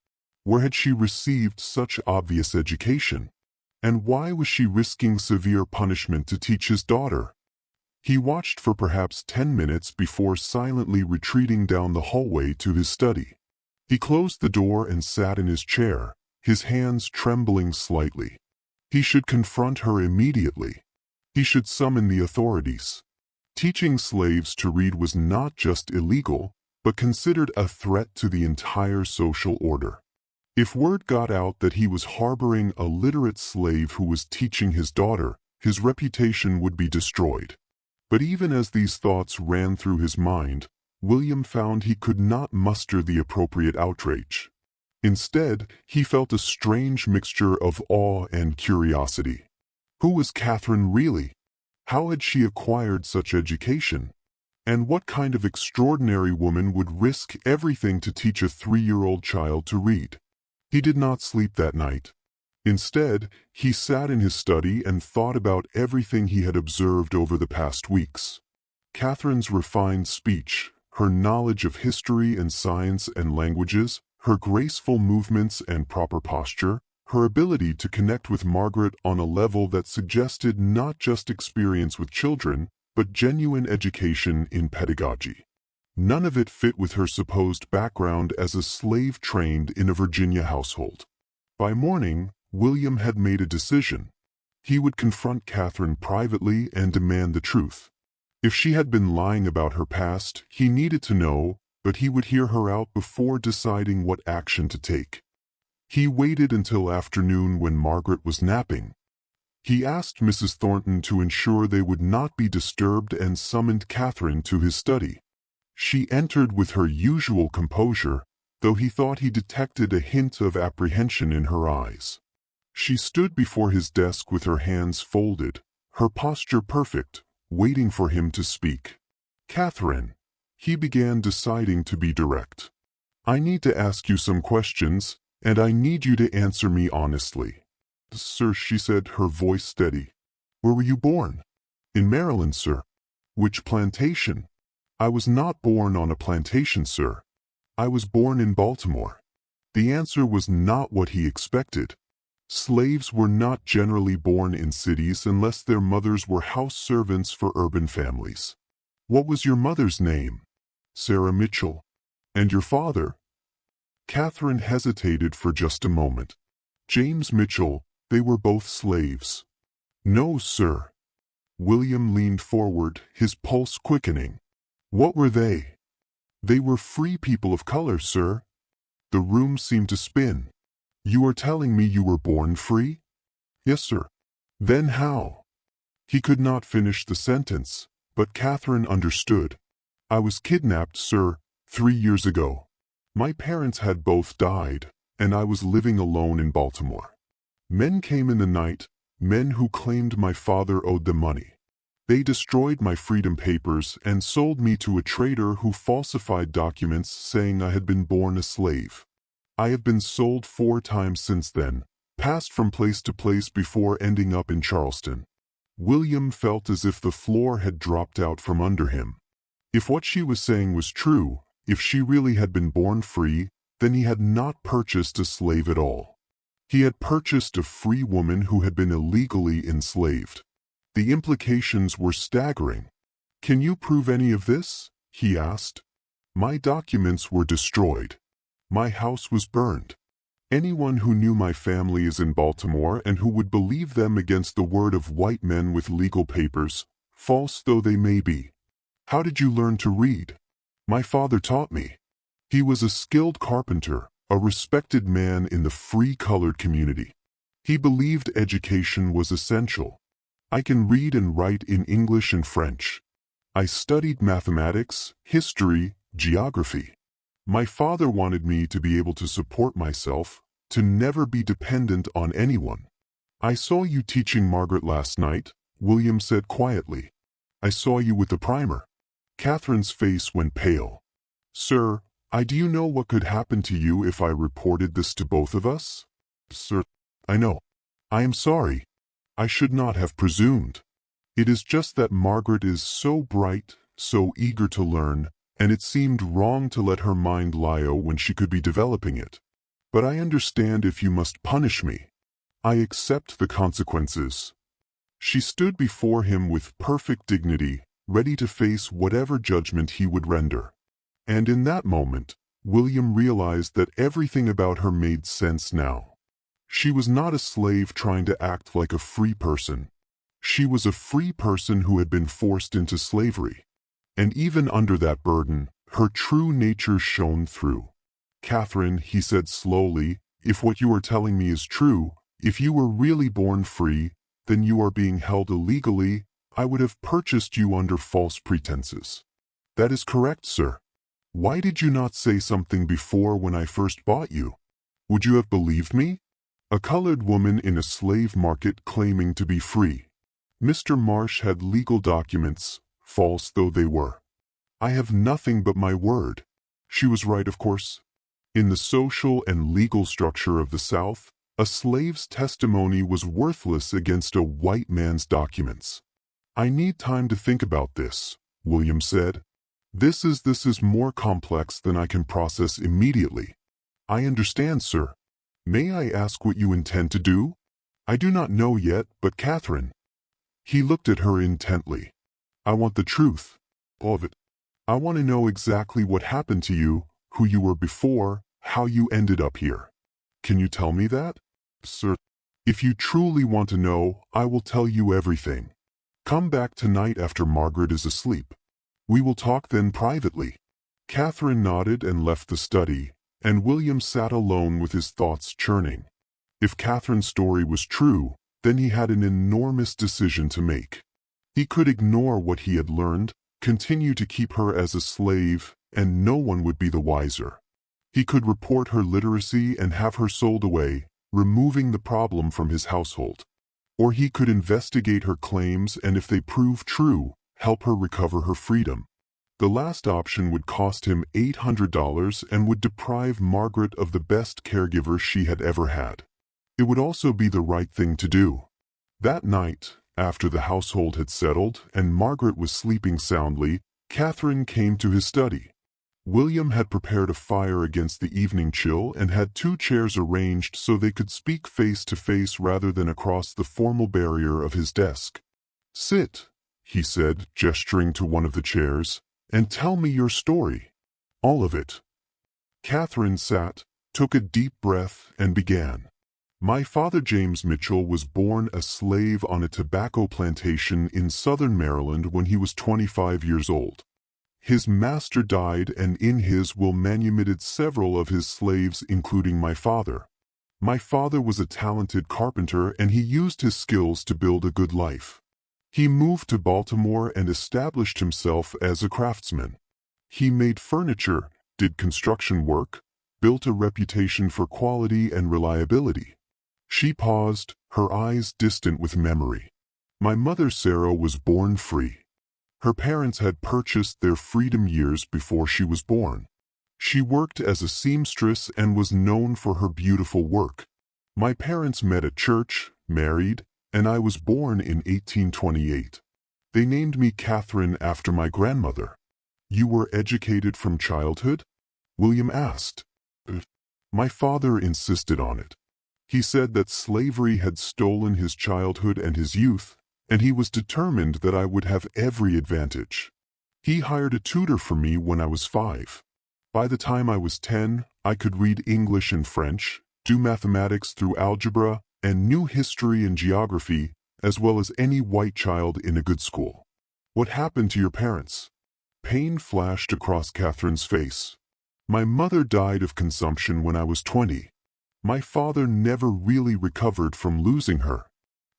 S1: Where had she received such obvious education? And why was she risking severe punishment to teach his daughter? He watched for perhaps 10 minutes before silently retreating down the hallway to his study. He closed the door and sat in his chair, his hands trembling slightly. He should confront her immediately. He should summon the authorities. Teaching slaves to read was not just illegal, but considered a threat to the entire social order. If word got out that he was harboring a literate slave who was teaching his daughter, his reputation would be destroyed. But even as these thoughts ran through his mind, William found he could not muster the appropriate outrage. Instead, he felt a strange mixture of awe and curiosity. Who was Catherine really? How had she acquired such education? And what kind of extraordinary woman would risk everything to teach a 3-year-old child to read? He did not sleep that night. Instead, he sat in his study and thought about everything he had observed over the past weeks. Catherine's refined speech, her knowledge of history and science and languages, her graceful movements and proper posture, her ability to connect with Margaret on a level that suggested not just experience with children, but genuine education in pedagogy. None of it fit with her supposed background as a slave trained in a Virginia household. By morning, William had made a decision. He would confront Catherine privately and demand the truth. If she had been lying about her past, he needed to know, but he would hear her out before deciding what action to take. He waited until afternoon when Margaret was napping. He asked Mrs. Thornton to ensure they would not be disturbed and summoned Catherine to his study. She entered with her usual composure, though he thought he detected a hint of apprehension in her eyes. She stood before his desk with her hands folded, her posture perfect, waiting for him to speak. "Catherine," he began, deciding to be direct. "I need to ask you some questions, and I need you to answer me honestly." "Sir," she said, her voice steady. "Where were you born?" "In Maryland, sir." "Which plantation?" "I was not born on a plantation, sir. I was born in Baltimore." The answer was not what he expected. Slaves were not generally born in cities unless their mothers were house servants for urban families. "What was your mother's name?" "Sarah Mitchell." "And your father?" Catherine hesitated for just a moment. "James Mitchell. They were both slaves." "No, sir." William leaned forward, his pulse quickening. "What were they?" "They were free people of color, sir." The room seemed to spin. "You are telling me you were born free?" "Yes, sir." "Then how?" He could not finish the sentence, but Catherine understood. "I was kidnapped, sir, 3 years ago. My parents had both died, and I was living alone in Baltimore. Men came in the night, men who claimed my father owed them money. They destroyed my freedom papers and sold me to a trader who falsified documents saying I had been born a slave. I have been sold 4 times since then, passed from place to place before ending up in Charleston." William felt as if the floor had dropped out from under him. If what she was saying was true, if she really had been born free, then he had not purchased a slave at all. He had purchased a free woman who had been illegally enslaved. The implications were staggering. "Can you prove any of this?" he asked. "My documents were destroyed. My house was burned. Anyone who knew my family is in Baltimore and who would believe them against the word of white men with legal papers, false though they may be." "How did you learn to read?" "My father taught me. He was a skilled carpenter, a respected man in the free-colored community. He believed education was essential. I can read and write in English and French. I studied mathematics, history, geography. My father wanted me to be able to support myself, to never be dependent on anyone." "I saw you teaching Margaret last night," William said quietly. "I saw you with the primer." Catherine's face went pale. "Sir, do you know what could happen to you if I reported this to both of us?" "Sir, I know. I am sorry. I should not have presumed. It is just that Margaret is so bright, so eager to learn, and it seemed wrong to let her mind lie when she could be developing it. But I understand if you must punish me. I accept the consequences." She stood before him with perfect dignity, ready to face whatever judgment he would render. And in that moment, William realized that everything about her made sense now. She was not a slave trying to act like a free person. She was a free person who had been forced into slavery. And even under that burden, Her true nature shone through. "Catherine," he said slowly, "if what you are telling me is true, if you were really born free, then you are being held illegally. I would have purchased you under false pretenses." "That is correct, sir." "Why did you not say something before when I first bought you? Would you have believed me? A colored woman in a slave market claiming to be free. Mr. Marsh had legal documents, false though they were. I have nothing but my word." She was right, of course. In the social and legal structure of the South, a slave's testimony was worthless against a white man's documents. "I need time to think about this," William said. This is more complex than I can process immediately." "I understand, sir. May I ask what you intend to do?" "I do not know yet, but Catherine." He looked at her intently. "I want the truth. All of it. I want to know exactly what happened to you, who you were before, how you ended up here. Can you tell me that?" "Sir, if you truly want to know, I will tell you everything. Come back tonight after Margaret is asleep. We will talk then privately." Catherine nodded and left the study, and William sat alone with his thoughts churning. If Catherine's story was true, then he had an enormous decision to make. He could ignore what he had learned, continue to keep her as a slave, and no one would be the wiser. He could report her literacy and have her sold away, removing the problem from his household. Or he could investigate her claims and, if they prove true, help her recover her freedom. The last option would cost him $800 and would deprive Margaret of the best caregiver she had ever had. It would also be the right thing to do. That night, after the household had settled and Margaret was sleeping soundly, Catherine came to his study. William had prepared a fire against the evening chill and had 2 chairs arranged so they could speak face to face rather than across the formal barrier of his desk. "Sit," he said, gesturing to one of the chairs, "and tell me your story. All of it." Catherine sat, took a deep breath, and began. "My father James Mitchell was born a slave on a tobacco plantation in southern Maryland when he was 25 years old. His master died and in his will manumitted several of his slaves, including my father. My father was a talented carpenter and he used his skills to build a good life. He moved to Baltimore and established himself as a craftsman. He made furniture, did construction work, built a reputation for quality and reliability." She paused, her eyes distant with memory. "My mother Sarah was born free. Her parents had purchased their freedom years before she was born. She worked as a seamstress and was known for her beautiful work. My parents met at church, married, and I was born in 1828. They named me Catherine after my grandmother." "You were educated from childhood?" William asked. "My father insisted on it. He said that slavery had stolen his childhood and his youth, and he was determined that I would have every advantage. He hired a tutor for me when I was 5. By the time I was 10, I could read English and French, do mathematics through algebra, and knew history and geography, as well as any white child in a good school." "What happened to your parents?" Pain flashed across Catherine's face. "My mother died of consumption when I was 20. My father never really recovered from losing her.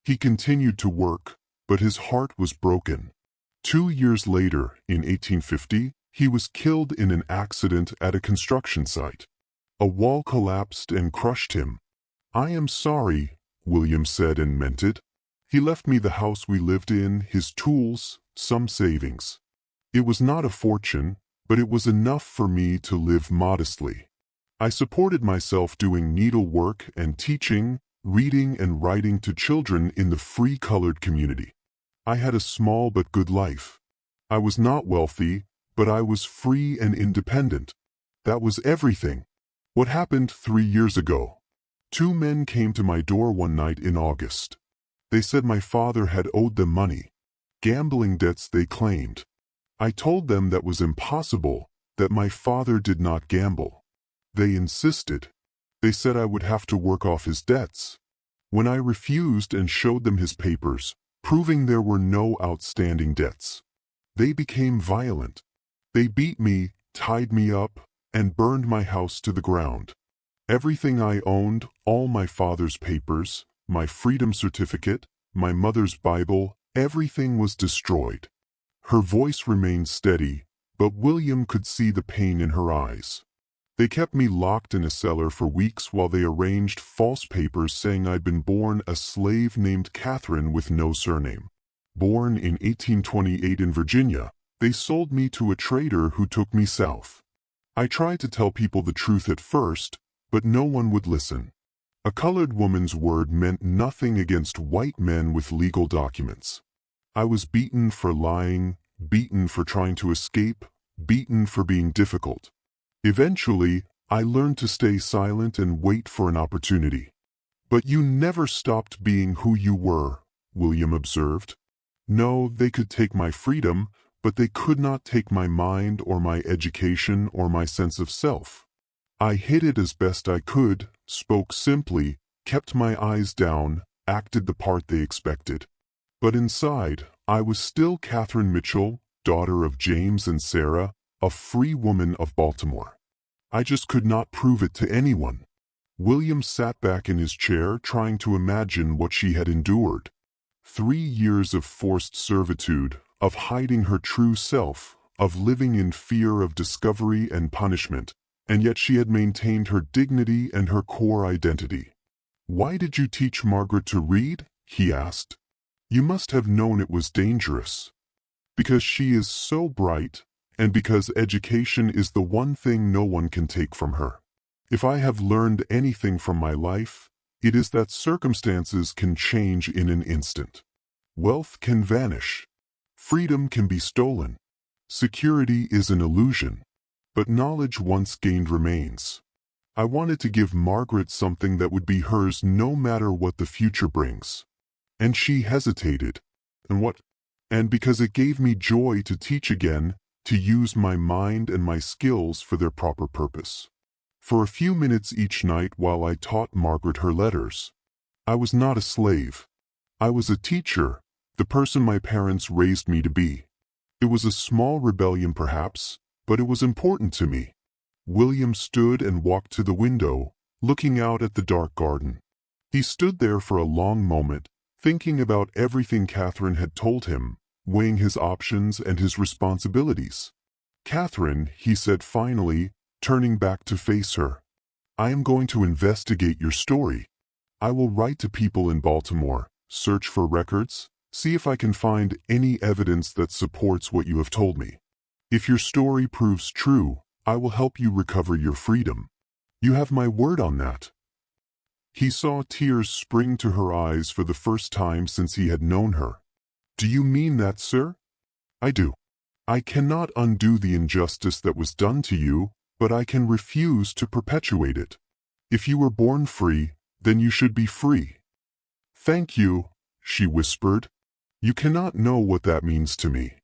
S1: He continued to work, but his heart was broken. 2 years later, in 1850, he was killed in an accident at a construction site. A wall collapsed and crushed him. I am sorry," William said and meant it. "He left me the house we lived in, his tools, some savings. It was not a fortune, but it was enough for me to live modestly. I supported myself doing needlework and teaching, reading and writing to children in the free colored community. I had a small but good life. I was not wealthy, but I was free and independent. That was everything." "What happened 3 years ago?" "2 men came to my door one night in August. They said my father had owed them money. Gambling debts, they claimed. I told them that was impossible, that my father did not gamble. They insisted. They said I would have to work off his debts. When I refused and showed them his papers, proving there were no outstanding debts, they became violent. They beat me, tied me up, and burned my house to the ground. Everything I owned, all my father's papers, my freedom certificate, my mother's Bible, everything was destroyed. Her voice remained steady, but William could see the pain in her eyes. They kept me locked in a cellar for weeks while they arranged false papers saying I'd been born a slave named Catherine with no surname. Born in 1828 in Virginia, they sold me to a trader who took me south. I tried to tell people the truth at first, but no one would listen. A colored woman's word meant nothing against white men with legal documents. I was beaten for lying, beaten for trying to escape, beaten for being difficult. Eventually, I learned to stay silent and wait for an opportunity. But you never stopped being who you were, William observed. No, they could take my freedom, but they could not take my mind or my education or my sense of self. I hid it as best I could, spoke simply, kept my eyes down, acted the part they expected. But inside, I was still Catherine Mitchell, daughter of James and Sarah, a free woman of Baltimore. I just could not prove it to anyone. William sat back in his chair trying to imagine what she had endured. 3 years of forced servitude, of hiding her true self, of living in fear of discovery and punishment, and yet she had maintained her dignity and her core identity. "Why did you teach Margaret to read?" he asked. "You must have known it was dangerous." "Because she is so bright, and because education is the one thing no one can take from her. If I have learned anything from my life, it is that circumstances can change in an instant. Wealth can vanish. Freedom can be stolen. Security is an illusion. But knowledge once gained remains. I wanted to give Margaret something that would be hers no matter what the future brings. And she hesitated. And what? And because it gave me joy to teach again, to use my mind and my skills for their proper purpose. For a few minutes each night while I taught Margaret her letters. I was not a slave. I was a teacher, the person my parents raised me to be. It was a small rebellion perhaps, but it was important to me. William stood and walked to the window, looking out at the dark garden. He stood there for a long moment, thinking about everything Catherine had told him, weighing his options and his responsibilities. "Catherine," he said finally, turning back to face her, "I am going to investigate your story. I will write to people in Baltimore, search for records, see if I can find any evidence that supports what you have told me. If your story proves true, I will help you recover your freedom. You have my word on that." He saw tears spring to her eyes for the first time since he had known her. "Do you mean that, sir?" "I do. I cannot undo the injustice that was done to you, but I can refuse to perpetuate it. If you were born free, then you should be free." "Thank you," she whispered. "You cannot know what that means to me.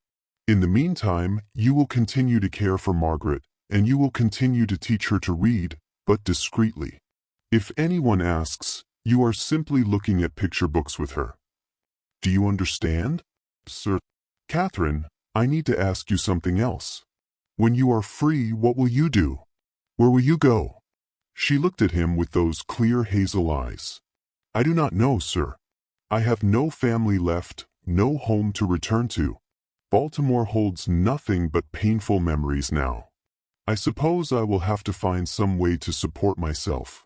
S1: In the meantime, you will continue to care for Margaret, and you will continue to teach her to read, but discreetly. If anyone asks, you are simply looking at picture books with her. Do you understand?" "Sir." "Catherine, I need to ask you something else. When you are free, what will you do? Where will you go?" She looked at him with those clear hazel eyes. "I do not know, sir. I have no family left, no home to return to. Baltimore holds nothing but painful memories now. I suppose I will have to find some way to support myself.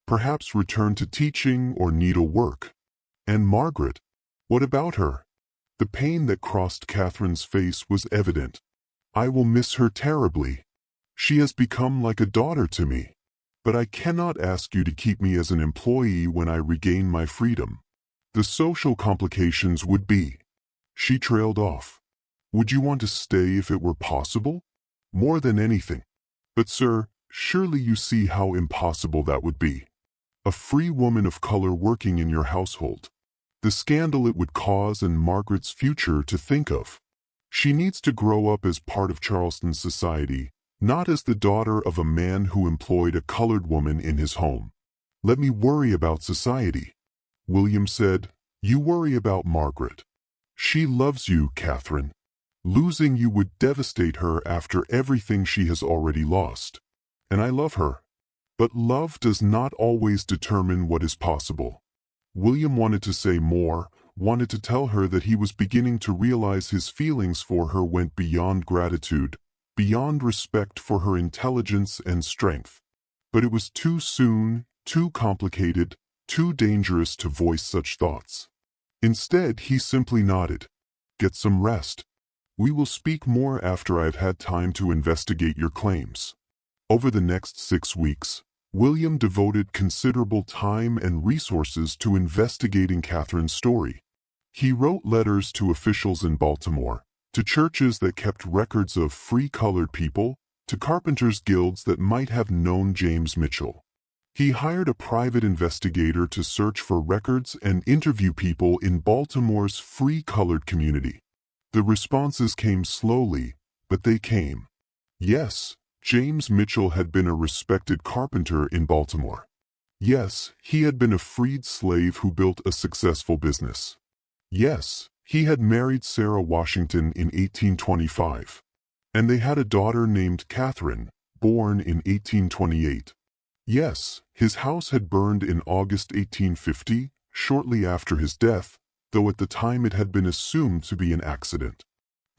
S1: Perhaps return to teaching or needlework. And Margaret, what about her?" The pain that crossed Catherine's face was evident. "I will miss her terribly. She has become like a daughter to me. But I cannot ask you to keep me as an employee when I regain my freedom. The social complications would be—" She trailed off. "Would you want to stay if it were possible?" "More than anything. But sir, surely you see how impossible that would be. A free woman of color working in your household. The scandal it would cause and Margaret's future to think of. She needs to grow up as part of Charleston society, not as the daughter of a man who employed a colored woman in his home. Let me worry about society." William said, "You worry about Margaret. She loves you, Catherine. Losing you would devastate her after everything she has already lost. And I love her. But love does not always determine what is possible. William wanted to say more, wanted to tell her that he was beginning to realize his feelings for her went beyond gratitude, beyond respect for her intelligence and strength. But it was too soon, too complicated, too dangerous to voice such thoughts. Instead, he simply nodded. Get some rest. We will speak more after I have had time to investigate your claims. Over the next 6 weeks, William devoted considerable time and resources to investigating Catherine's story. He wrote letters to officials in Baltimore, to churches that kept records of free colored people, to carpenters' guilds that might have known James Mitchell. He hired a private investigator to search for records and interview people in Baltimore's free colored community. The responses came slowly, but they came. Yes, James Mitchell had been a respected carpenter in Baltimore. Yes, he had been a freed slave who built a successful business. Yes, he had married Sarah Washington in 1825. And they had a daughter named Catherine, born in 1828. Yes, his house had burned in August 1850, shortly after his death, though at the time it had been assumed to be an accident.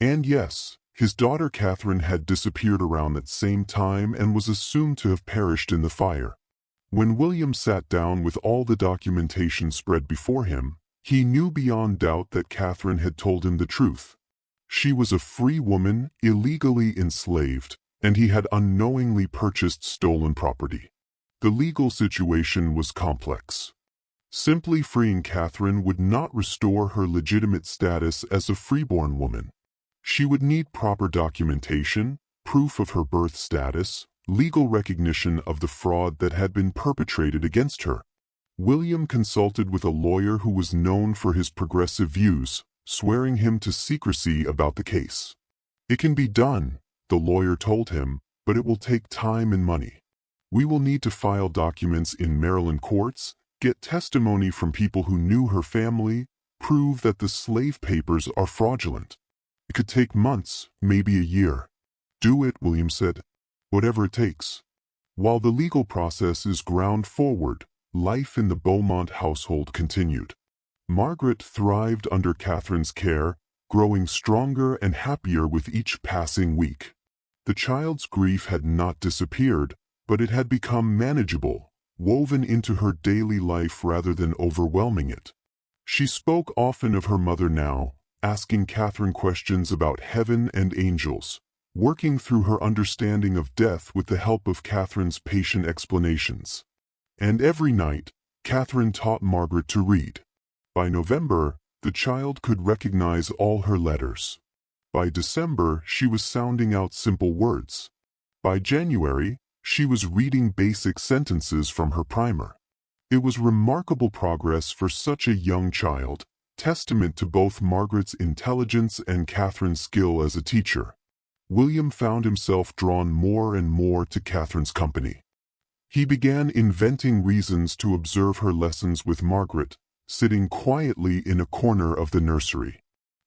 S1: And yes, his daughter Catherine had disappeared around that same time and was assumed to have perished in the fire. When William sat down with all the documentation spread before him, he knew beyond doubt that Catherine had told him the truth. She was a free woman, illegally enslaved, and he had unknowingly purchased stolen property. The legal situation was complex. Simply freeing Catherine would not restore her legitimate status as a freeborn woman. She would need proper documentation, proof of her birth status, legal recognition of the fraud that had been perpetrated against her. William consulted with a lawyer who was known for his progressive views, swearing him to secrecy about the case. It can be done, the lawyer told him, but it will take time and money. We will need to file documents in Maryland courts, get testimony from people who knew her family, prove that the slave papers are fraudulent. It could take months, maybe a year. Do it, William said. Whatever it takes. While the legal process is ground forward, life in the Beaumont household continued. Margaret thrived under Catherine's care, growing stronger and happier with each passing week. The child's grief had not disappeared, but it had become manageable, woven into her daily life rather than overwhelming it. She spoke often of her mother now, asking Catherine questions about heaven and angels, working through her understanding of death with the help of Catherine's patient explanations. And every night, Catherine taught Margaret to read. By November, the child could recognize all her letters. By December, she was sounding out simple words. By January, she was reading basic sentences from her primer. It was remarkable progress for such a young child, testament to both Margaret's intelligence and Catherine's skill as a teacher. William found himself drawn more and more to Catherine's company. He began inventing reasons to observe her lessons with Margaret, sitting quietly in a corner of the nursery.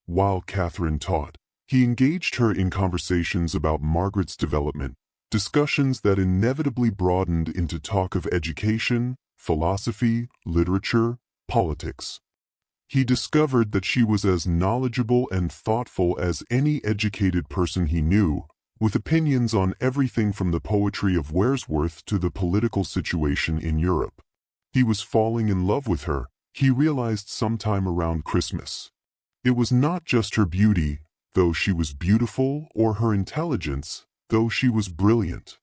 S1: While Catherine taught, he engaged her in conversations about Margaret's development, discussions that inevitably broadened into talk of education, philosophy, literature, politics. He discovered that she was as knowledgeable and thoughtful as any educated person he knew, with opinions on everything from the poetry of Wordsworth to the political situation in Europe. He was falling in love with her, he realized sometime around Christmas. It was not just her beauty, though she was beautiful, or her intelligence, though she was brilliant.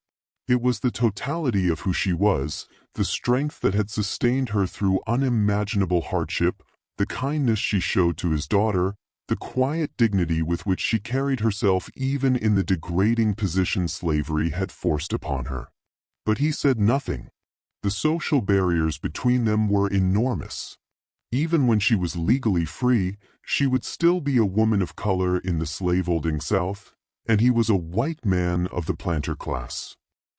S1: It was the totality of who she was, the strength that had sustained her through unimaginable hardship, the kindness she showed to his daughter, the quiet dignity with which she carried herself even in the degrading position slavery had forced upon her. But he said nothing. The social barriers between them were enormous. Even when she was legally free, she would still be a woman of color in the slave-holding South, and he was a white man of the planter class.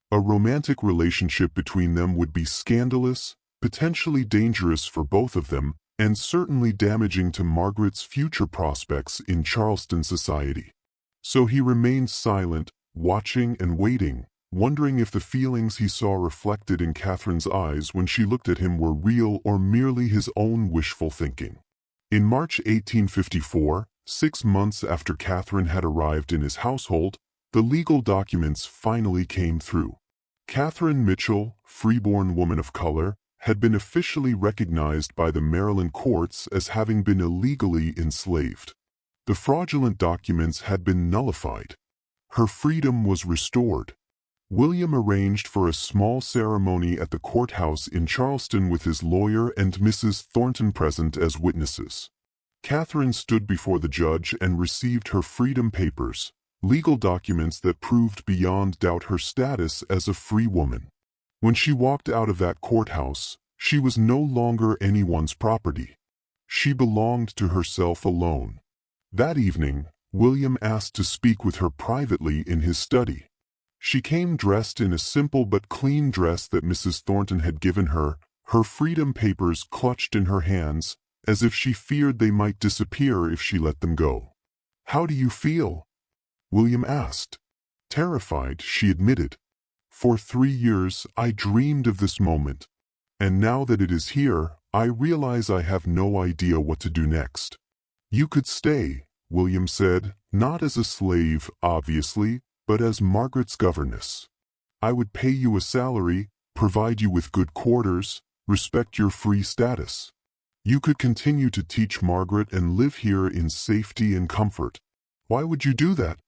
S1: A romantic relationship between them would be scandalous, potentially dangerous for both of them, and certainly damaging to Margaret's future prospects in Charleston society. So he remained silent, watching and waiting, wondering if the feelings he saw reflected in Catherine's eyes when she looked at him were real or merely his own wishful thinking. In March 1854, 6 months after Catherine had arrived in his household, the legal documents finally came through. Catherine Mitchell, freeborn woman of color, had been officially recognized by the Maryland courts as having been illegally enslaved. The fraudulent documents had been nullified. Her freedom was restored. William arranged for a small ceremony at the courthouse in Charleston with his lawyer and Mrs. Thornton present as witnesses. Catherine stood before the judge and received her freedom papers, legal documents that proved beyond doubt her status as a free woman. When she walked out of that courthouse, she was no longer anyone's property. She belonged to herself alone. That evening, William asked to speak with her privately in his study. She came dressed in a simple but clean dress that Mrs. Thornton had given her, her freedom papers clutched in her hands, as if she feared they might disappear if she let them go. "How do you feel?" William asked. "Terrified," she admitted. "For 3 years I dreamed of this moment. And now that it is here, I realize I have no idea what to do next." "You could stay," William said, "not as a slave, obviously, but as Margaret's governess. I would pay you a salary, provide you with good quarters, respect your free status. You could continue to teach Margaret and live here in safety and comfort." "Why would you do that?"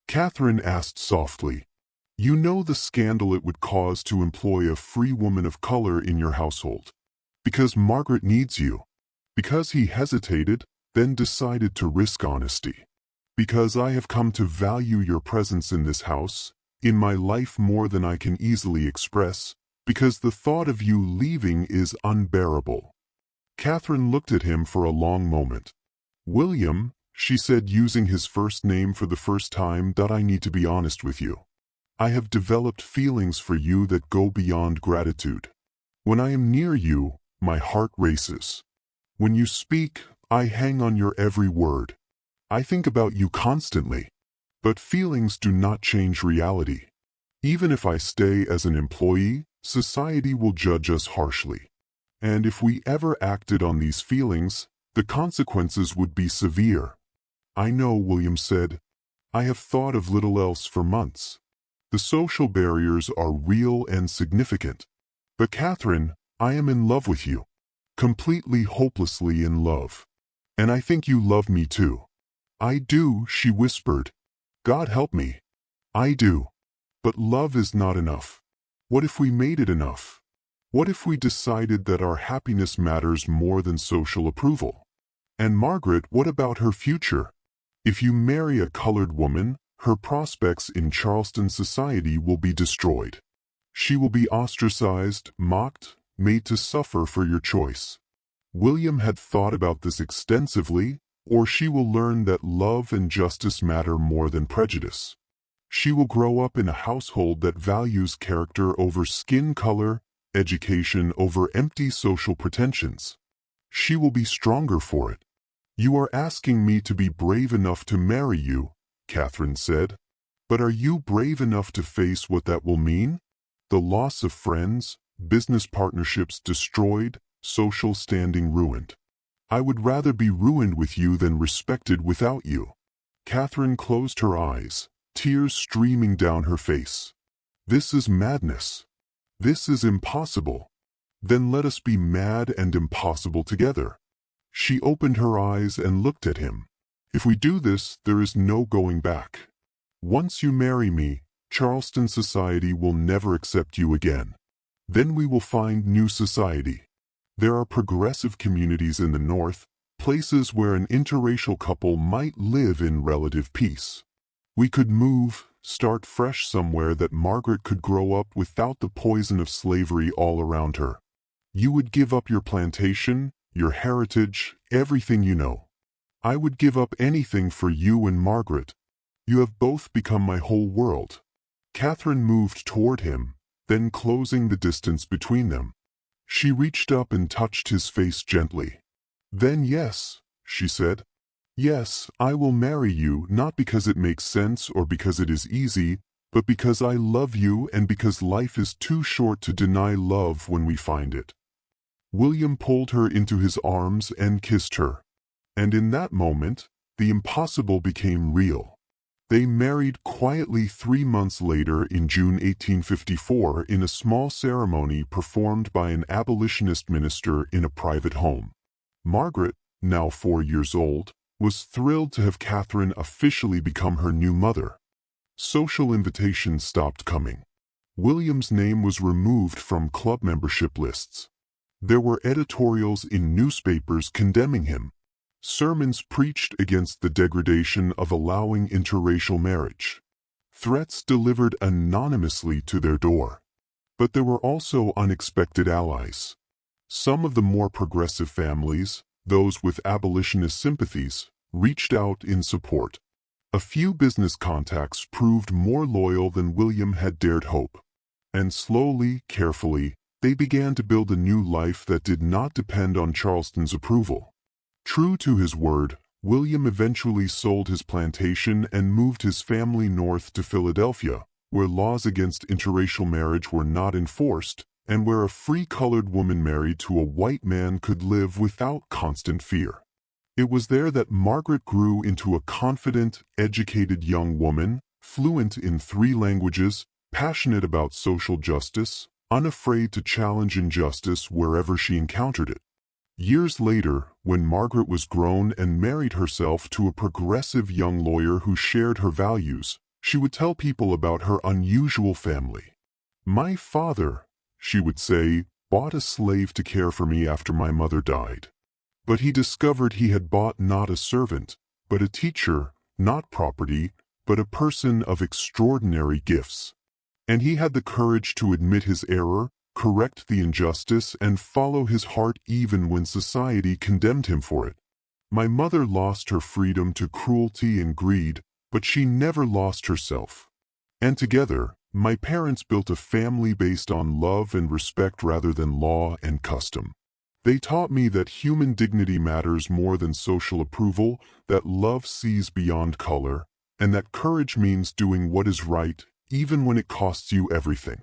S1: Catherine asked softly. "You know the scandal it would cause to employ a free woman of color in your household. Because Margaret needs you. Because he hesitated, then decided to risk honesty. Because I have come to value your presence in this house, in my life more than I can easily express, because the thought of you leaving is unbearable." Catherine looked at him for a long moment. "William," she said, using his first name for the first time, "that I need to be honest with you. I have developed feelings for you that go beyond gratitude. When I am near you, my heart races. When you speak, I hang on your every word. I think about you constantly. But feelings do not change reality. Even if I stay as an employee, society will judge us harshly. And if we ever acted on these feelings, the consequences would be severe." "I know," William said. "I have thought of little else for months. The social barriers are real and significant. But Catherine, I am in love with you. Completely, hopelessly in love. And I think you love me too." "I do," she whispered. "God help me. I do. But love is not enough. What if we made it enough? What if we decided that our happiness matters more than social approval? And Margaret, what about her future? If you marry a colored woman, her prospects in Charleston society will be destroyed. She will be ostracized, mocked, made to suffer for your choice." William had thought about this extensively, or she will learn that love and justice matter more than prejudice. She will grow up in a household that values character over skin color, education over empty social pretensions. She will be stronger for it. "You are asking me to be brave enough to marry you," Catherine said. "But are you brave enough to face what that will mean? The loss of friends, business partnerships destroyed, social standing ruined. I would rather be ruined with you than respected without you." Catherine closed her eyes, tears streaming down her face. "This is madness. This is impossible. Then let us be mad and impossible together." She opened her eyes and looked at him. "If we do this, there is no going back. Once you marry me, Charleston society will never accept you again. Then we will find new society. There are progressive communities in the North, places where an interracial couple might live in relative peace. We could move, start fresh somewhere that Margaret could grow up without the poison of slavery all around her. You would give up your plantation, your heritage, everything you know. I would give up anything for you and Margaret. You have both become my whole world." Catherine moved toward him, then closing the distance between them. She reached up and touched his face gently. "Then yes," she said. Yes, I will marry you not because it makes sense or because it is easy, but because I love you and because life is too short to deny love when we find it. William pulled her into his arms and kissed her. And in that moment, the impossible became real. They married quietly 3 months later in June 1854 in a small ceremony performed by an abolitionist minister in a private home. Margaret, now 4 years old, was thrilled to have Catherine officially become her new mother. Social invitations stopped coming. William's name was removed from club membership lists. There were editorials in newspapers condemning him. Sermons preached against the degradation of allowing interracial marriage. Threats delivered anonymously to their door. But there were also unexpected allies. Some of the more progressive families, those with abolitionist sympathies, reached out in support. A few business contacts proved more loyal than William had dared hope. And slowly, carefully, they began to build a new life that did not depend on Charleston's approval. True to his word, William eventually sold his plantation and moved his family north to Philadelphia, where laws against interracial marriage were not enforced, and where a free colored woman married to a white man could live without constant fear. It was there that Margaret grew into a confident, educated young woman, fluent in 3 languages, passionate about social justice, unafraid to challenge injustice wherever she encountered it. Years later, when Margaret was grown and married herself to a progressive young lawyer who shared her values, she would tell people about her unusual family. "My father," she would say, "bought a slave to care for me after my mother died. But he discovered he had bought not a servant, but a teacher, not property, but a person of extraordinary gifts. And he had the courage to admit his error, correct the injustice, and follow his heart even when society condemned him for it. My mother lost her freedom to cruelty and greed, but she never lost herself. And together, my parents built a family based on love and respect rather than law and custom. They taught me that human dignity matters more than social approval, that love sees beyond color, and that courage means doing what is right, even when it costs you everything."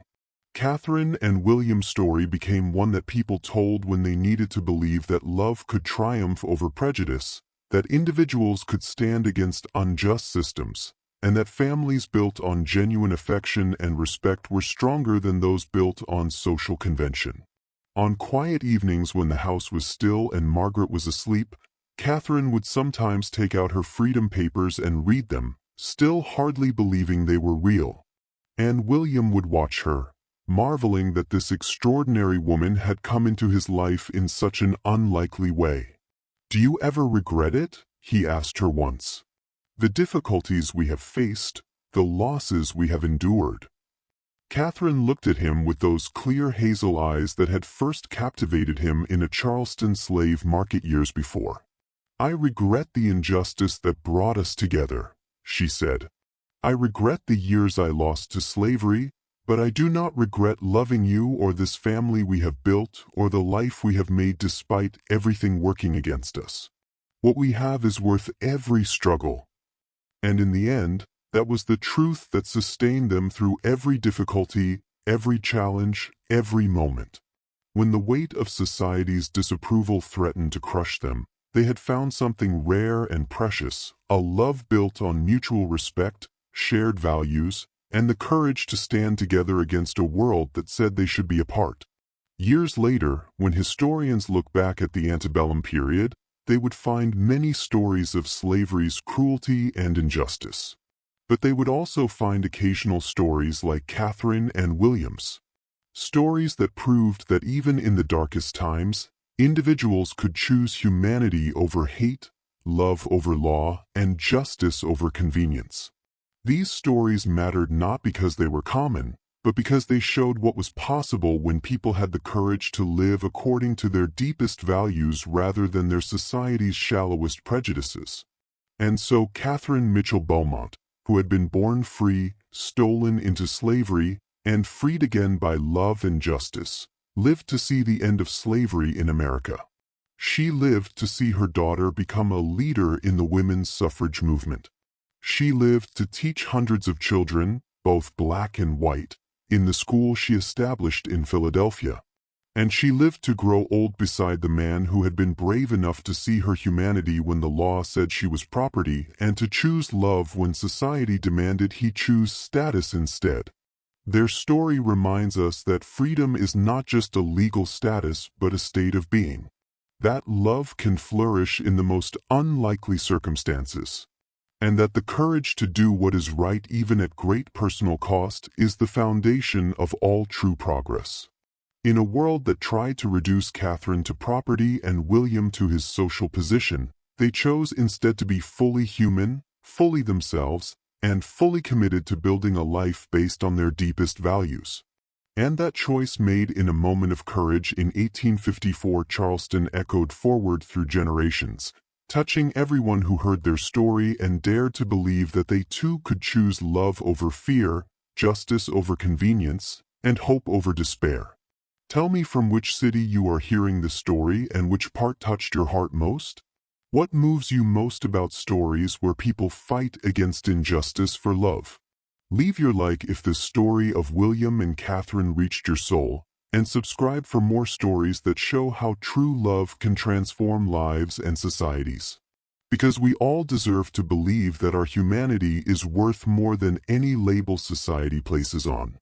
S1: Catherine and William's story became one that people told when they needed to believe that love could triumph over prejudice, that individuals could stand against unjust systems, and that families built on genuine affection and respect were stronger than those built on social convention. On quiet evenings when the house was still and Margaret was asleep, Catherine would sometimes take out her freedom papers and read them, still hardly believing they were real. And William would watch her, marveling that this extraordinary woman had come into his life in such an unlikely way. "Do you ever regret it?" he asked her once. "The difficulties we have faced, the losses we have endured." Catherine looked at him with those clear hazel eyes that had first captivated him in a Charleston slave market years before. "I regret the injustice that brought us together," she said. "I regret the years I lost to slavery, but I do not regret loving you or this family we have built or the life we have made despite everything working against us. What we have is worth every struggle." And in the end, that was the truth that sustained them through every difficulty, every challenge, every moment. When the weight of society's disapproval threatened to crush them, they had found something rare and precious, a love built on mutual respect, shared values, and the courage to stand together against a world that said they should be apart. Years later, when historians look back at the antebellum period, they would find many stories of slavery's cruelty and injustice. But they would also find occasional stories like Catherine and William's. Stories that proved that even in the darkest times, individuals could choose humanity over hate, love over law, and justice over convenience. These stories mattered not because they were common, but because they showed what was possible when people had the courage to live according to their deepest values rather than their society's shallowest prejudices. And so Catherine Mitchell Beaumont, who had been born free, stolen into slavery, and freed again by love and justice, lived to see the end of slavery in America. She lived to see her daughter become a leader in the women's suffrage movement. She lived to teach hundreds of children, both black and white, in the school she established in Philadelphia. And she lived to grow old beside the man who had been brave enough to see her humanity when the law said she was property, and to choose love when society demanded he choose status instead. Their story reminds us that freedom is not just a legal status but a state of being. That love can flourish in the most unlikely circumstances. And that the courage to do what is right even at great personal cost is the foundation of all true progress. In a world that tried to reduce Catherine to property and William to his social position, they chose instead to be fully human, fully themselves, and fully committed to building a life based on their deepest values. And that choice made in a moment of courage in 1854 Charleston echoed forward through generations, touching everyone who heard their story and dared to believe that they too could choose love over fear, justice over convenience, and hope over despair. Tell me from which city you are hearing this story and which part touched your heart most? What moves you most about stories where people fight against injustice for love? Leave your like if this story of William and Catherine reached your soul, and subscribe for more stories that show how true love can transform lives and societies. Because we all deserve to believe that our humanity is worth more than any label society places on.